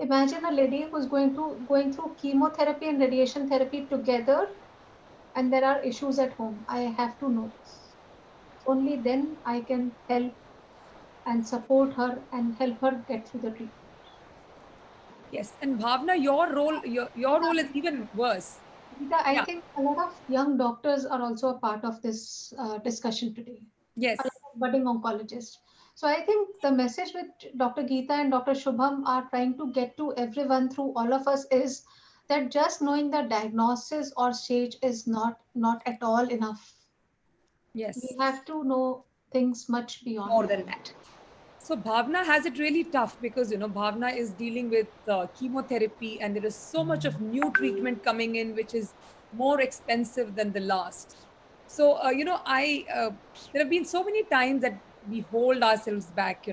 Imagine a lady who's going through chemotherapy and radiation therapy together, and there are issues at home. I have to know this. Only then I can help and support her and help her get through the treatment. Yes, and Bhavna, your role is even worse. Rita, I think a lot of young doctors are also a part of this discussion today. Yes. A lot of budding oncologists. So I think the message which Dr. Geeta and Dr. Shubham are trying to get to everyone through all of us is that just knowing the diagnosis or stage is not at all enough. Yes. We have to know things much beyond. More than that. So Bhavna has it really tough because, Bhavna is dealing with chemotherapy and there is so much of new treatment coming in, which is more expensive than the last. So, there have been so many times that we hold ourselves back,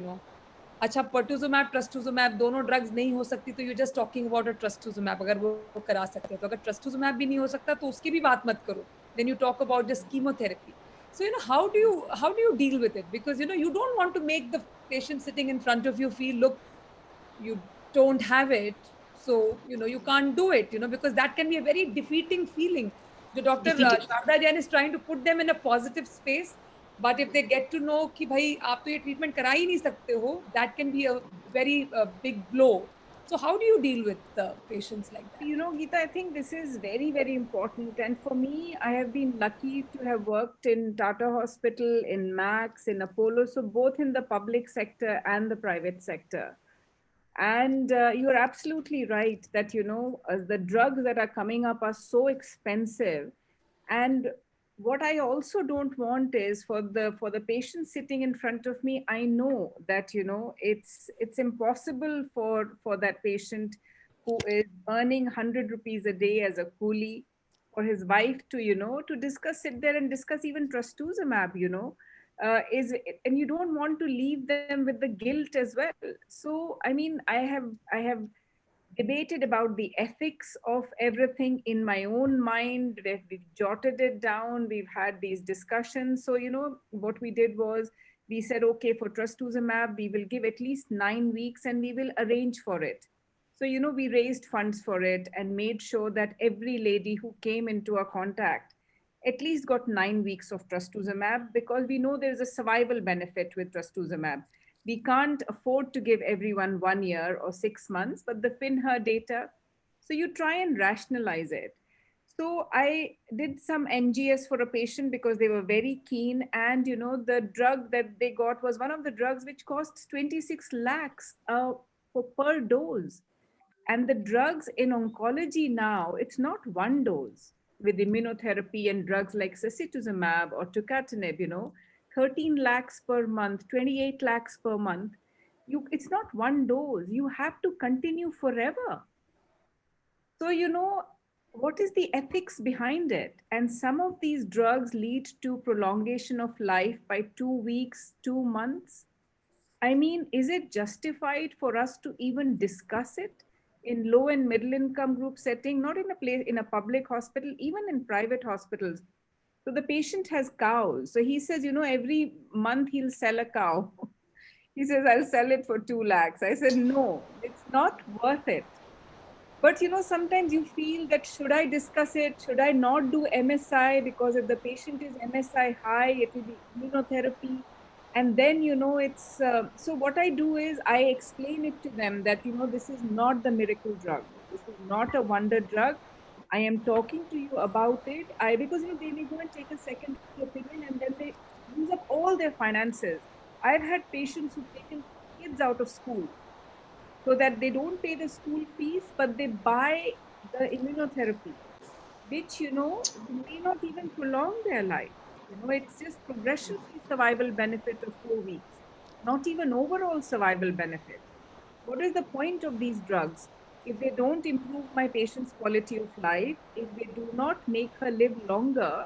अच्छा pertuzumab trastuzumab दोनों drugs नहीं हो सकती तो you're just talking about a trastuzumab अगर वो करा सकते हैं तो अगर trastuzumab भी नहीं हो सकता तो उसकी भी बात मत करो, then you talk about just chemotherapy. So how do you deal with it? Because you don't want to make the patient sitting in front of you feel, look, you don't have it, so you can't do it, because that can be a very defeating feeling. The Dr. Sharda Jain is trying to put them in a positive space, but if they get to know कि भाई आप तो ये treatment करा ही नहीं सकते हो, that can be a very big blow. So how do you deal with patients like that? Geeta, I think this is very, very important. And for me, I have been lucky to have worked in Tata Hospital, in Max, in Apollo, so both in the public sector and the private sector. And you're absolutely right that, the drugs that are coming up are so expensive. And what I also don't want is for the patient sitting in front of me, I know that, it's impossible for that patient who is earning 100 rupees a day as a coolie, for his wife to, sit there and discuss even trastuzumab, and you don't want to leave them with the guilt as well. So, I mean, I have debated about the ethics of everything in my own mind. We've jotted it down. We've had these discussions. So, what we did was we said, okay, for trastuzumab, we will give at least 9 weeks and we will arrange for it. So, we raised funds for it and made sure that every lady who came into our contact at least got 9 weeks of trastuzumab, because we know there's a survival benefit with trastuzumab. We can't afford to give everyone 1 year or 6 months, but the FINHER data, so you try and rationalize it. So I did some NGS for a patient because they were very keen, and the drug that they got was one of the drugs which costs 26 lakhs per dose. And the drugs in oncology now, it's not one dose. With immunotherapy and drugs like sacituzumab or tucatinib, 13 lakhs per month, 28 lakhs per month. It's not one dose. You have to continue forever. So, what is the ethics behind it? And some of these drugs lead to prolongation of life by 2 weeks, 2 months. I mean, is it justified for us to even discuss it in low and middle income group setting, not in a place, in a public hospital, even in private hospitals? So the patient has cows. So he says, every month he'll sell a cow. He says, I'll sell it for 2 lakhs. I said, no, it's not worth it. But sometimes you feel that should I discuss it? Should I not do MSI? Because if the patient is MSI high, it will be immunotherapy. And then, it's so what I do is I explain it to them that, this is not the miracle drug. This is not a wonder drug. I am talking to you about it. Because they may go and take a second opinion and then they use up all their finances. I've had patients who've taken kids out of school so that they don't pay the school fees, but they buy the immunotherapy, which, may not even prolong their life. It's just progression-free survival benefit of 4 weeks, not even overall survival benefit. What is the point of these drugs? If they don't improve my patient's quality of life, if they do not make her live longer,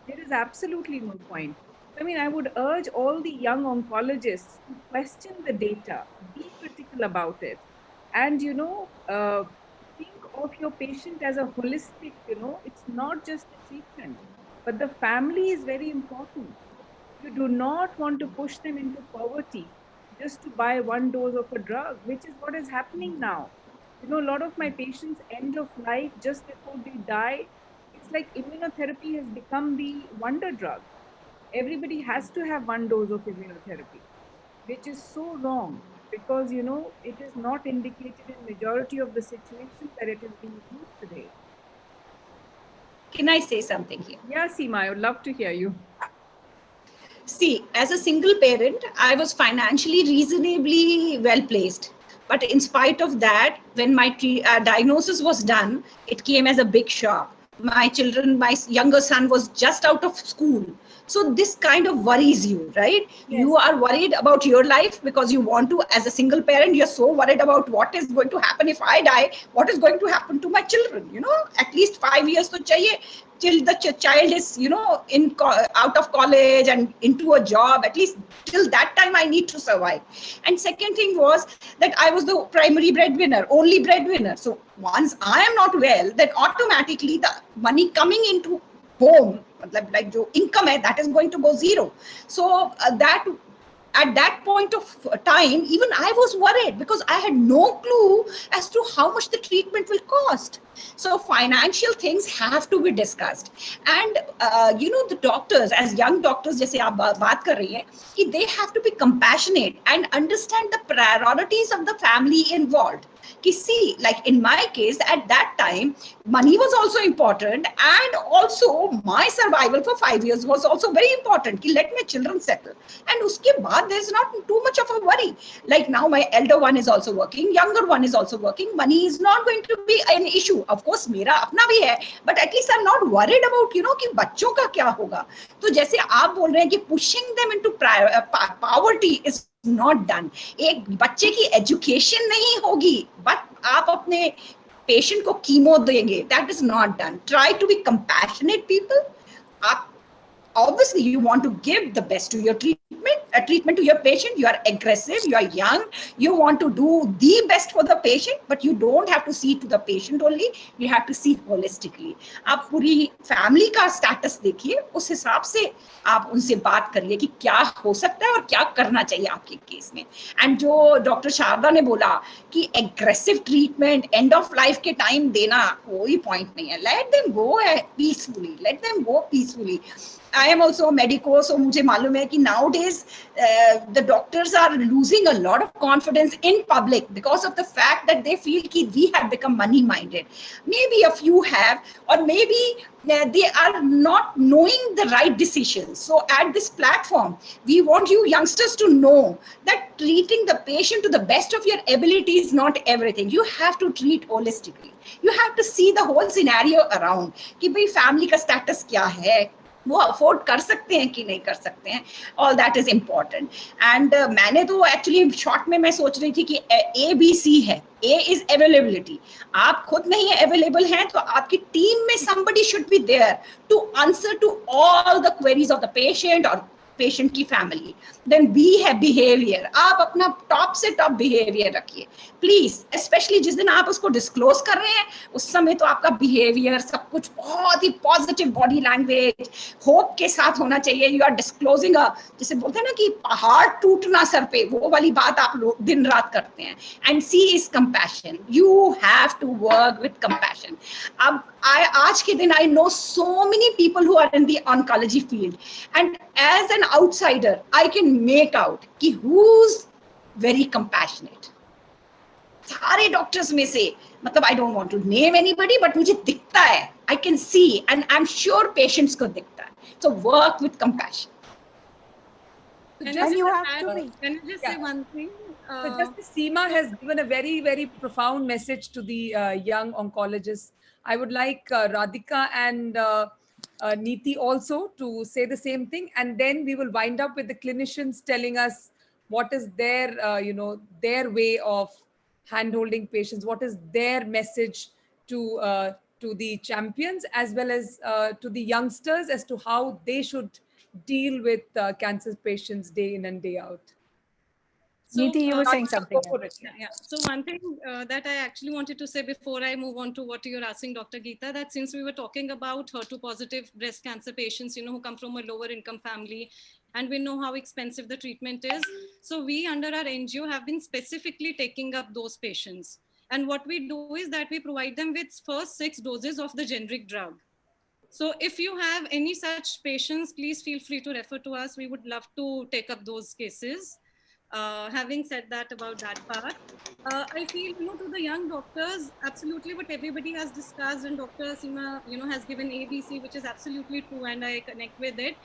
there is absolutely no point. I mean, I would urge all the young oncologists to question the data, be critical about it, and, think of your patient as a holistic, it's not just the treatment, but the family is very important. You do not want to push them into poverty just to buy 1 dose of a drug, which is what is happening now. A lot of my patients end of life just before they die. It's like immunotherapy has become the wonder drug. Everybody has to have 1 dose of immunotherapy, which is so wrong because, it is not indicated in majority of the situations that it is being used today. Can I say something here? Yeah, Seema, I would love to hear you. See, as a single parent, I was financially reasonably well placed. But in spite of that, when my diagnosis was done, it came as a big shock. My younger son was just out of school. So this kind of worries you, right? Yes. You are worried about your life because you want to, as a single parent, you're so worried about what is going to happen if I die, what is going to happen to my children, at least 5 years to chahiye till the child is, out of college and into a job. At least till that time I need to survive. And second thing was that I was the primary breadwinner, only breadwinner. So once I am not well, then automatically the money coming into home, like jo income hai, that is going to go zero. So that at that point of time, even I was worried because I had no clue as to how much the treatment will cost. So financial things have to be discussed. And, the doctors, as young doctors, jaise aap baat kar rahi hai, they have to be compassionate and understand the priorities of the family involved. See, like in my case, at that time, money was also important, and also my survival for 5 years was also very important. Let my children settle, and uske baad there's not too much of a worry. Like now, my elder one is also working, younger one is also working. Money is not going to be an issue. Of course, mera apna bhi hai, but at least I'm not worried about कि बच्चों का क्या होगा. तो जैसे आप बोल रहे हैं कि pushing them into poverty is not done. एक बच्चे की एजुकेशन नहीं होगी, बट आप अपने पेशेंट को कीमो देंगे, that is not done. Try to be compassionate people. आप obviously you want to give the best to your treatment to your patient. You are aggressive, you are young, you want to do the best for the patient, but you don't have to see to the patient only, you have to see holistically. आप पूरी family का status देखिए, उस हिसाब से आप उनसे बात करिए कि क्या हो सकता है और क्या करना चाहिए आपके केस में. एंड जो डॉक्टर शारदा ने बोला कि aggressive treatment and of life के टाइम देना कोई पॉइंट नहीं है. Let them go peacefully. I am also a medico, so मुझे मालूम है कि nowadays the doctors are losing a lot of confidence in public because of the fact that they feel कि we have become money minded. Maybe a few have, or maybe they are not knowing the right decisions. So at this platform, we want you youngsters to know that treating the patient to the best of your ability is not everything. You have to treat holistically. You have to see the whole scenario around कि भाई family का status क्या है, वो afford कर सकते हैं कि नहीं कर सकते हैं. All that is important. And मैंने तो एक्चुअली शॉर्ट में मैं सोच रही थी कि ABC है. A is availability. आप खुद नहीं अवेलेबल हैं तो आपकी टीम में somebody should be there to answer to all the queries of the patient or patient की फैमिली, देन बी है बिहेवियर, आप अपना टॉप से टॉप बिहेवियर रखिए प्लीज, स्पेशली जिस दिन आप उसको डिस्क्लोज कर रहे हैं उस समय तो आपका बिहेवियर सब कुछ बहुत ही पॉजिटिव, बॉडी लैंग्वेज होप के साथ होना चाहिए। यू आर डिस्क्लोजिंग जैसे बोलते हैं ना कि पहाड़ टूटना सर पे, वो वाली बात आप लोग दिन रात करते हैं। And C is compassion, you have to work with compassion. अब आज के दिन I know so many people who are in the oncology field, and as an outsider I can make out कि who's very compassionate। सारे doctors में से, मतलब I don't want to name anybody, but मुझे दिखता है, I can see, and I am sure patients को दिखता है। So work with compassion. Can And I you just have to add, be. can I just say one thing? So Justice Seema has given a very, very profound message to the young oncologists. I would like Radhika and Neeti also to say the same thing, and then we will wind up with the clinicians telling us what is their, their way of hand-holding patients, what is their message to the champions as well as to the youngsters as to how they should deal with cancer patients day in and day out. Neeti, you were saying Radhika, something. go for it. Yeah. So one thing that I actually wanted to say before I move on to what you're asking, Dr. Geeta, that since we were talking about HER2 positive breast cancer patients, who come from a lower income family, and we know how expensive the treatment is. So we under our NGO have been specifically taking up those patients. And what we do is that we provide them with first 6 doses of the generic drug. So if you have any such patients, please feel free to refer to us. We would love to take up those cases. Having said that about that part, I feel, to the young doctors, absolutely what everybody has discussed, and Dr. Seema, has given ABC, which is absolutely true, and I connect with it.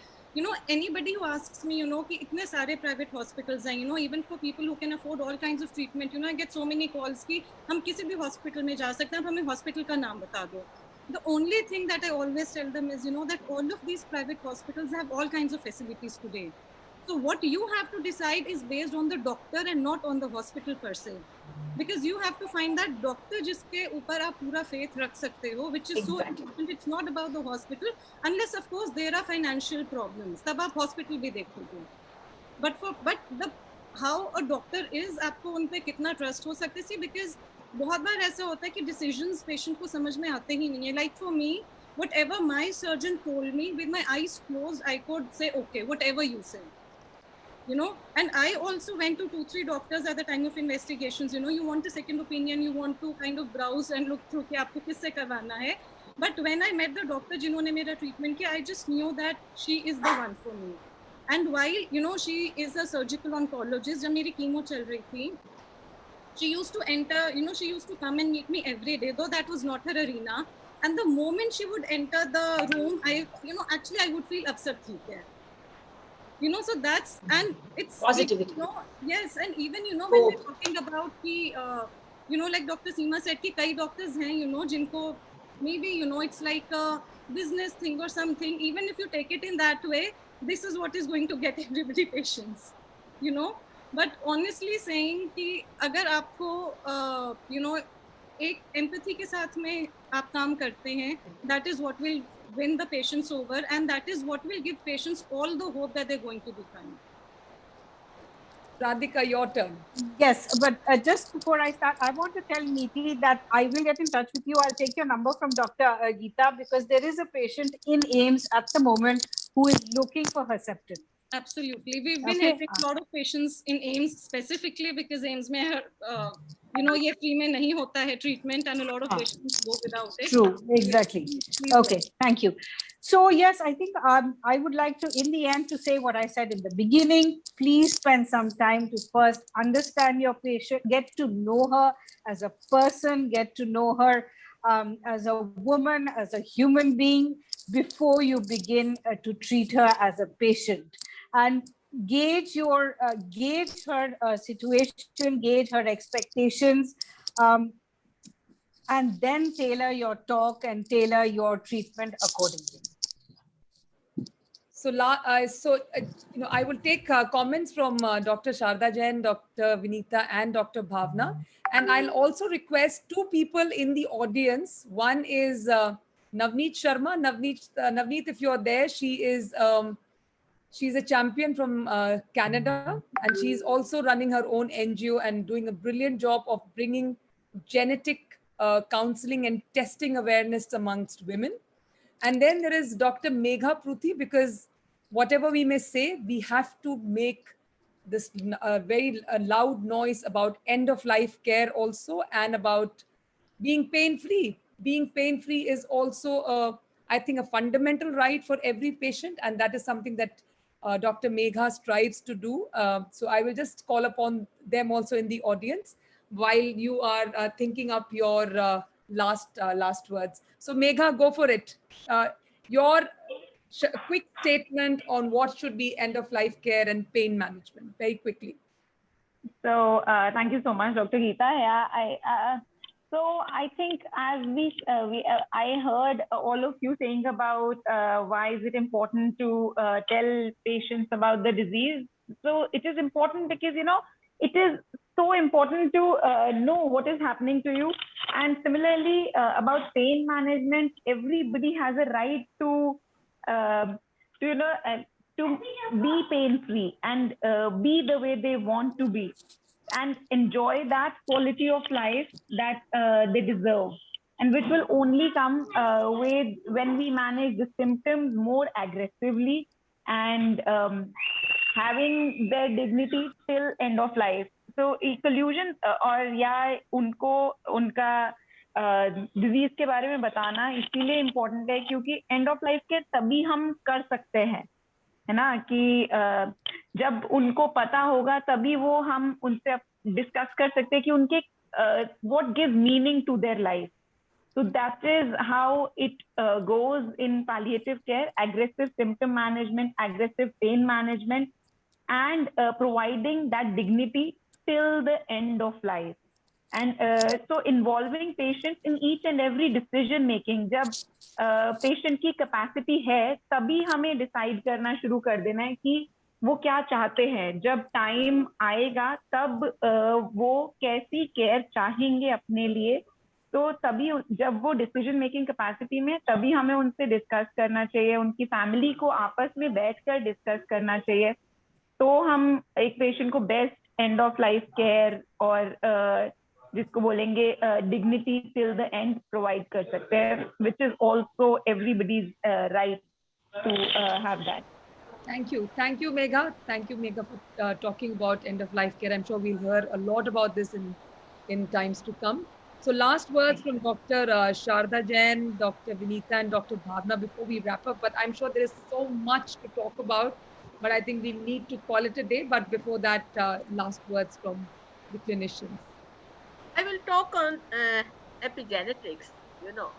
Anybody who asks me, ki itne sare private hospitals hain, even for people who can afford all kinds of treatment, I get so many calls ki hum kisi bhi hospital mein ja sakte hain, ab hame hospital ka naam bata do. The only thing that I always tell them is, that all of these private hospitals have all kinds of facilities today. So what you have to decide is based on the doctor and not on the hospital per se. Because you have to find that doctor jiske upar aap pura faith rakh sakte ho, which is so important. It's not about the hospital, unless of course there are financial problems. Tab aap hospital bhi dekhoge. But how a doctor is, aapko un pe kitna trust ho sakta hai, because बहुत बार ऐसा होता है कि decisions patient को समझ में आते ही नहीं है. Like for me, whatever my surgeon told me, with my eyes closed, I could say, okay, whatever you say. And I also went to 2-3 doctors at the time of investigations. You want a second opinion, you want to kind of browse and look through कि आपको किससे करवाना है. But when I met the doctor जिन्होंने मेरा treatment किया, I just knew that she is the one for me. And while she is a surgical oncologist, जब मेरी chemo चल रही थी, she used to enter, she used to come and meet me every day, though that was not her arena. And the moment she would enter the room, I would feel upset. So that's, and it's positivity. Yes, and even, when we're talking about like Dr. Seema said, ki kai doctors hain, jinko maybe, it's like a business thing or something. Even if you take it in that way, this is what is going to get everybody patients, But honestly saying कि अगर आपको एक empathy के साथ में आप काम करते हैं, that is what will win the patients over, and that is what will give patients all the hope that they're going to be fine. Radhika, your turn. Yes, but just before I start, I want to tell Neeti that I will get in touch with you. I'll take your number from Dr. Geeta, because there is a patient in AIIMS at the moment who is looking for Herceptin. Absolutely. We've been helping a lot of patients in AIIMS specifically because AIIMS mein, ye free mein nahi hota hai treatment, and a lot of patients go without it. True, exactly. Okay, thank you. So yes, I think I would like to, in the end, to say what I said in the beginning. Please spend some time to first understand your patient, get to know her as a person, get to know her as a woman, as a human being, before you begin to treat her as a patient. And gauge her situation, gauge her expectations, and then tailor your talk and tailor your treatment accordingly. So, I will take comments from Dr. Sharda Jain, Dr. Vinita, and Dr. Bhavna. And I'll also request 2 people in the audience. One is Navneet Sharma. Navneet, if you're there, she is She's a champion from Canada, and she's also running her own NGO and doing a brilliant job of bringing genetic counseling and testing awareness amongst women. And then there is Dr. Megha Pruthi, because whatever we may say, we have to make this very loud noise about end of life care also, and about being pain free. Being pain free is also, I think, a fundamental right for every patient, and that is something that Dr. Megha strives to do. So I will just call upon them also in the audience while you are thinking up your last words. So Megha, go for it. Your quick statement on what should be end of life care and pain management, very quickly. So thank you so much, Dr. Geeta. Yeah, I think as I heard all of you saying about why is it important to tell patients about the disease. So it is important because, you know, it is so important to know what is happening to you. And similarly, about pain management, everybody has a right to be pain free and be the way they want to be, and enjoy that quality of life that they deserve, and which will only come when we manage the symptoms more aggressively, and having their dignity till end of life. So collusion और या उनको उनका disease के बारे में बताना इसीलिए important है क्योंकि एंड ऑफ लाइफ के तभी हम कर सकते हैं, है ना, कि जब उनको पता होगा तभी वो हम उनसे डिस्कस कर सकते हैं कि उनके what gives meaning to their life. So that is how it goes in palliative care: aggressive symptom management, aggressive pain management, and providing that dignity till the end of life. And so involving patients in each and every decision making. जब patient की capacity है तभी हमें decide करना शुरू कर देना है कि वो क्या चाहते हैं. जब टाइम आएगा तब वो कैसी केयर चाहेंगे अपने लिए, तो तभी जब वो डिसीजन मेकिंग कैपेसिटी में, तभी हमें उनसे डिस्कस करना चाहिए, उनकी फैमिली को आपस में बैठकर डिस्कस करना चाहिए. तो हम एक पेशेंट को best end of life care और जिसको बोलेंगे dignity till the end provide कर सकते हैं, which is also everybody's right to have that. Thank you, Megha. Thank you, Megha, for talking about end of life care. I'm sure we'll hear a lot about this in times to come. So last words from Dr. Sharda Jain, Dr. Vinita, and Dr. Bhavna before we wrap up. But I'm sure there is so much to talk about, but I think we need to call it a day. But before that, last words from the clinicians. I will talk on epigenetics. You know,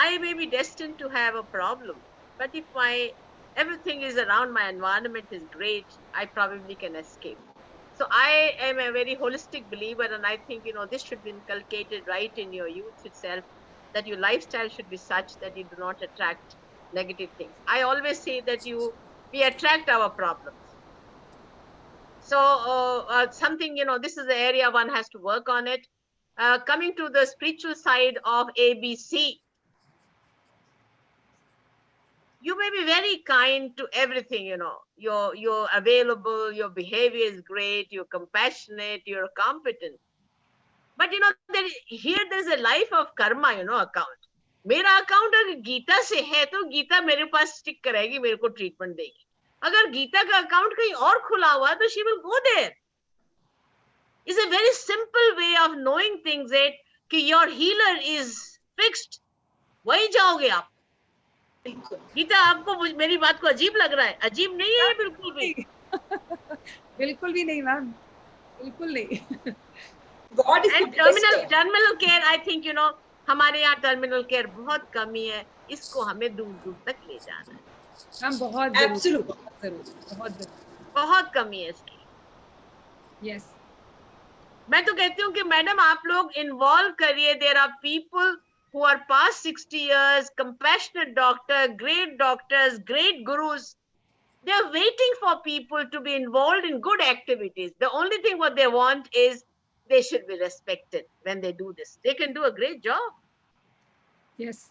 I may be destined to have a problem, but if everything is around, my environment is great, I probably can escape. So I am a very holistic believer, and I think, you know, this should be inculcated right in your youth itself, that your lifestyle should be such that you do not attract negative things. I always say that we attract our problems. So something, you know, this is the area one has to work on it. Coming to the spiritual side of ABC, you may be very kind to everything, you know, you're available, your behavior is great, you're compassionate, you're competent. But you know, there's a life of karma, you know, account. मेरा account अगर गीता से है तो गीता मेरे पास stick करेगी, मेरे को treatment देगी. अगर गीता का अकाउंट कहीं और खुला हुआ है तो she will go there. It's a very simple way of knowing things, that कि your healer is fixed, वही जाओगे आप. गीता, आपको मेरी बात को अजीब लग रहा है? अजीब नहीं है ये बिल्कुल भी. बिल्कुल भी नहीं मैम, बिल्कुल नहीं. And terminal care, I think, you know, हमारे यहाँ टर्मिनल केयर बहुत कमी है, इसको हमें दूर दूर तक ले जाना है. मैम बहुत जरूर, बहुत कमी है इसकी. यस, मैं तो कहती हूँ कि मैडम आप लोग इन्वॉल्व करिए. There are people who are past 60 years, compassionate doctors, great gurus. They are waiting for people to be involved in good activities. The only thing what they want is they should be respected when they do this. They can do a great job. Yes.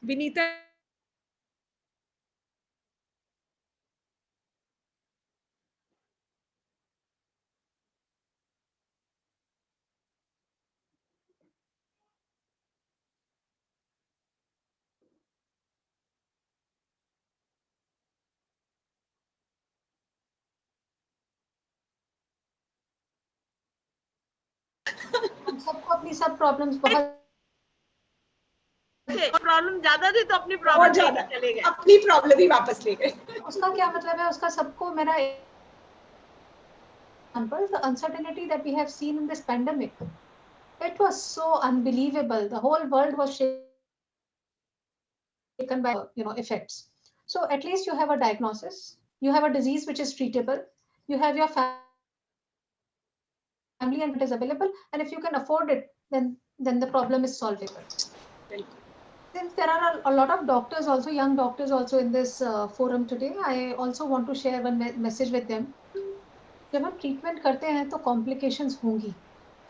Vinita, सबको अपनी सब problems बहुत problem ज्यादा थी तो अपनी बहुत problem ज्यादा चले गए। अपनी प्रॉब्लम ही वापस ले गए। उसका क्या मतलब है, उसका सबको मेरा example, the uncertainty that we have seen in this pandemic, it was so unbelievable. The whole world was shaken by effects. So at least you have a diagnosis, you have a disease which is treatable, you have your family and it is available, and if you can afford it, then the problem is solvable. Since there are a lot of doctors also, young doctors also in this forum today, I also want to share one message with them. जब हम treatment करते हैं तो complications होंगी,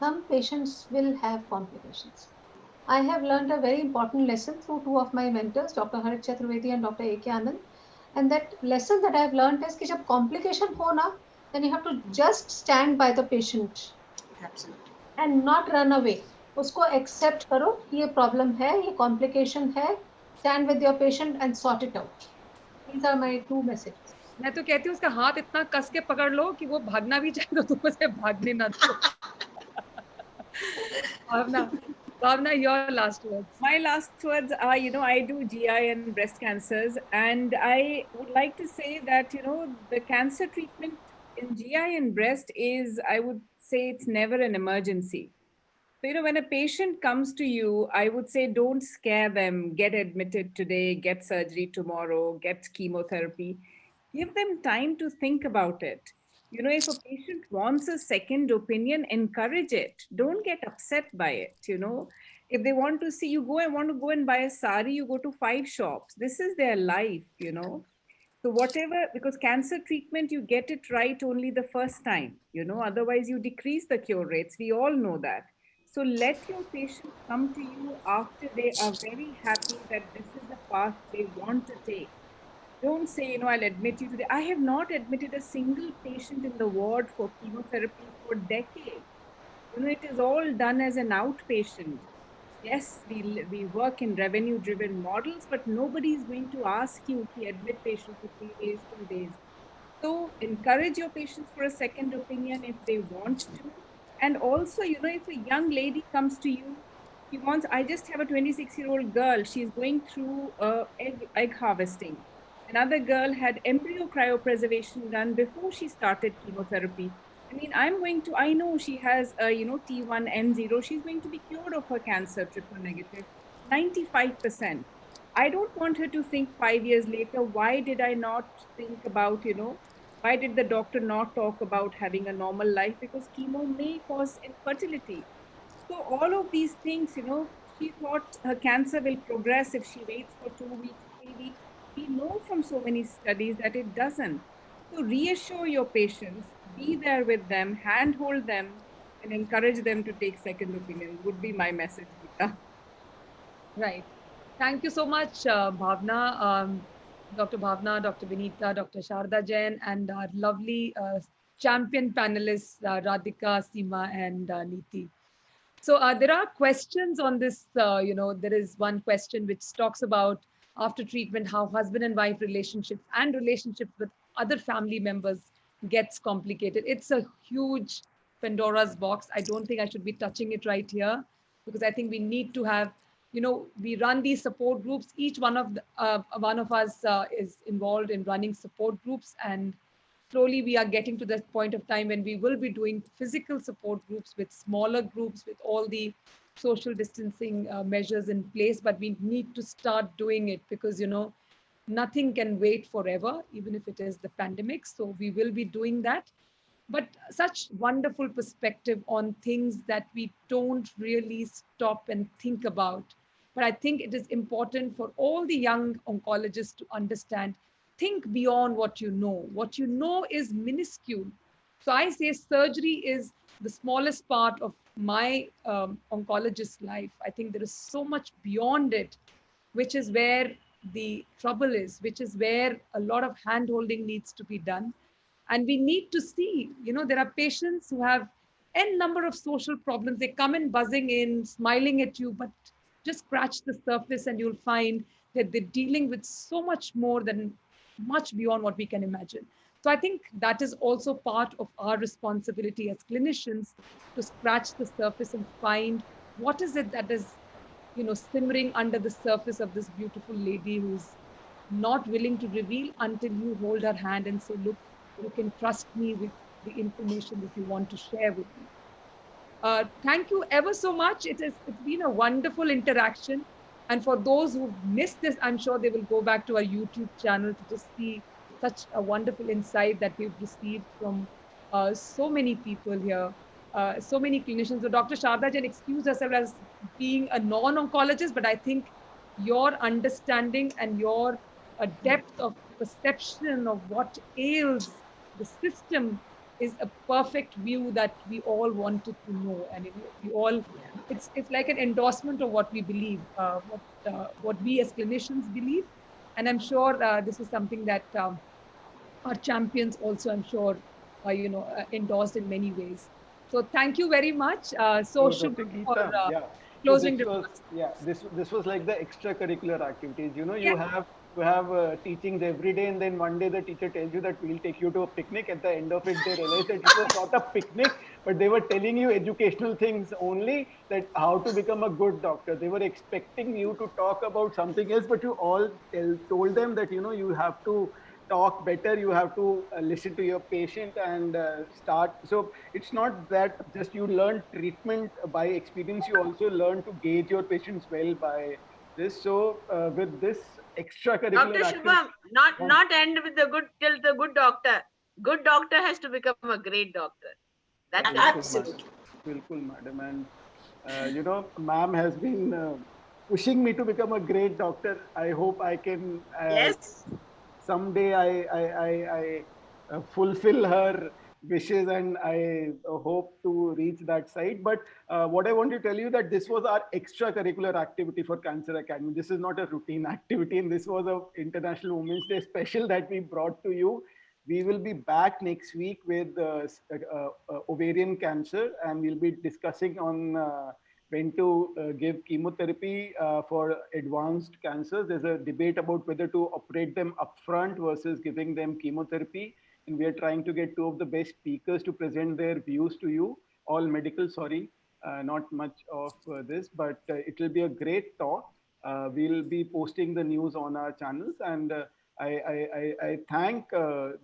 some patients will have complications. I have learned a very important lesson through two of my mentors, Dr. Harit Chaturvedi and Dr. A.K. Anand. And that lesson that I have learned is कि जब complication हो ना, then you have to just stand by the patient. Absolutely. And not run away. उसको accept करो कि ये problem है, ये complication है. Stand with your patient and sort it out. These are my two messages. मैं तो कहती हूँ उसका हाथ इतना कस के पकड़ लो कि वो भागना भी चाहे तो तुम उसे भागने ना दो। Bhavna, your last words. My last words are, I do GI and breast cancers, and I would like to say that, the cancer treatment in GI and breast is, I would say, it's never an emergency. So, when a patient comes to you, I would say don't scare them, get admitted today, get surgery tomorrow, get chemotherapy. Give them time to think about it. If a patient wants a second opinion, encourage it. Don't get upset by it. If they want to see you want to go and buy a sari, you go to 5 shops. This is their life. So whatever, because cancer treatment, you get it right only the first time, otherwise you decrease the cure rates. We all know that. So let your patients come to you after they are very happy that this is the path they want to take. Don't say, I'll admit you today. I have not admitted a single patient in the ward for chemotherapy for decades. It is all done as an outpatient. Yes, we work in revenue driven models, but nobody is going to ask you to admit patient for 3 days, 2 days. So encourage your patients for a second opinion if they want to. And also, if a young lady comes to you, I just have a 26-year-old girl, she's going through egg harvesting. Another girl had embryo cryopreservation done before she started chemotherapy. I know she has, T1N0, she's going to be cured of her cancer, triple negative, 95%. I don't want her to think 5 years later, why did I not think about, why did the doctor not talk about having a normal life? Because chemo may cause infertility. So all of these things, she thought her cancer will progress if she waits for 2 weeks, 3 weeks. We know from so many studies that it doesn't. So reassure your patients, be there with them, handhold them, and encourage them to take second opinion would be my message, Geeta. Right. Thank you so much, Bhavna, Dr. Bhavna, Dr. Vinita, Dr. Sharda Jain, and our lovely champion panelists, Radhika, Seema, and Neeti. So there are questions on this, there is one question which talks about after treatment, how husband and wife relationships and relationships with other family members gets complicated. It's a huge Pandora's box. I don't think I should be touching it right here because I think we need to have, we run these support groups. Each one of us is involved in running support groups, and slowly we are getting to that point of time when we will be doing physical support groups with smaller groups with all the social distancing measures in place, but we need to start doing it because nothing can wait forever, even if it is the pandemic. So we will be doing that, but such wonderful perspective on things that we don't really stop and think about. But I think it is important for all the young oncologists to understand, think beyond what you know. What you know is minuscule. So I say surgery is the smallest part of my oncologist life. I think there is so much beyond it, which is where the trouble is, which is where a lot of hand holding needs to be done. And we need to see, there are patients who have n number of social problems. They come in buzzing in, smiling at you, but just scratch the surface and you'll find that they're dealing with so much more than much beyond what we can imagine. So I think that is also part of our responsibility as clinicians to scratch the surface and find what is it that is, simmering under the surface of this beautiful lady who's not willing to reveal until you hold her hand and say, look, you can trust me with the information that you want to share with me. Thank you ever so much. It's been a wonderful interaction. And for those who missed this, I'm sure they will go back to our YouTube channel to just see such a wonderful insight that we've received from so many people here, so many clinicians. So Dr. Sharda Jain excused herself as being a non-oncologist, but I think your understanding and your depth of perception of what ails the system is a perfect view that we all wanted to know, and we all, it's like an endorsement of what we believe, what we as clinicians believe, and I'm sure this is something that our champions also, I'm sure, endorsed in many ways. So thank you very much. So Dr. Shubham, for Geeta, yeah. closing So remarks. this was like the extracurricular activities. You Yeah. you have teachings every day, and then one day the teacher tells you that we'll take you to a picnic. At the end of it, they realize that it was not a picnic, but they were telling you educational things only, that how to become a good doctor. They were expecting you to talk about something else, but you all told them that you have to talk better, you have to listen to your patient and start. So it's not that just you learn treatment by experience, you also learn to gauge your patients well by this. So with this extracurricular Dr. activity, Shubham, not end with the good till the good doctor. Good doctor has to become a great doctor. That's the Absolutely. Bilkul, madam. And ma'am has been pushing me to become a great doctor. I hope I can yes. someday I fulfill her wishes, and I hope to reach that side. But what I want to tell you that this was our extracurricular activity for Cancer Academy. This is not a routine activity, and this was a International Women's Day special that we brought to you. We will be back next week with ovarian cancer, and we'll be discussing on when to give chemotherapy for advanced cancers. There's a debate about whether to operate them upfront versus giving them chemotherapy. And we are trying to get two of the best speakers to present their views to you. All medical, sorry, not much of this, but it will be a great talk. We'll be posting the news on our channels, and I thank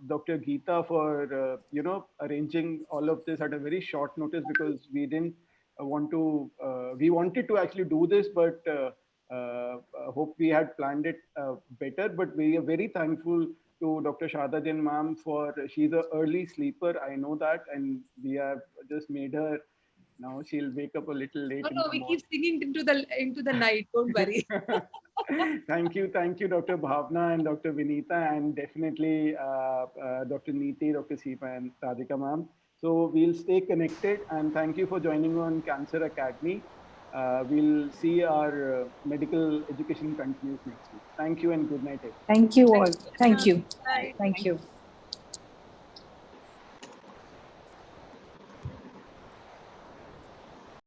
Dr. Geeta for arranging all of this at a very short notice, because we didn't we wanted to actually do this, but hope we had planned it better. But we are very thankful to Dr. Sharda Jain ma'am, for she's an early sleeper, I know that, and we have just made her, now she'll wake up a little late. No, we keep singing into the night. Don't worry. Thank you, Dr. Bhavna and Dr. Vinita, and definitely Dr. Neeti, Dr. Seema, and Radhika ma'am. So we'll stay connected, and thank you for joining on Cancer Academy. We'll see our medical education continues next week. Thank you and good night, everyone. Thank you all. Thank you. Bye. Thank you.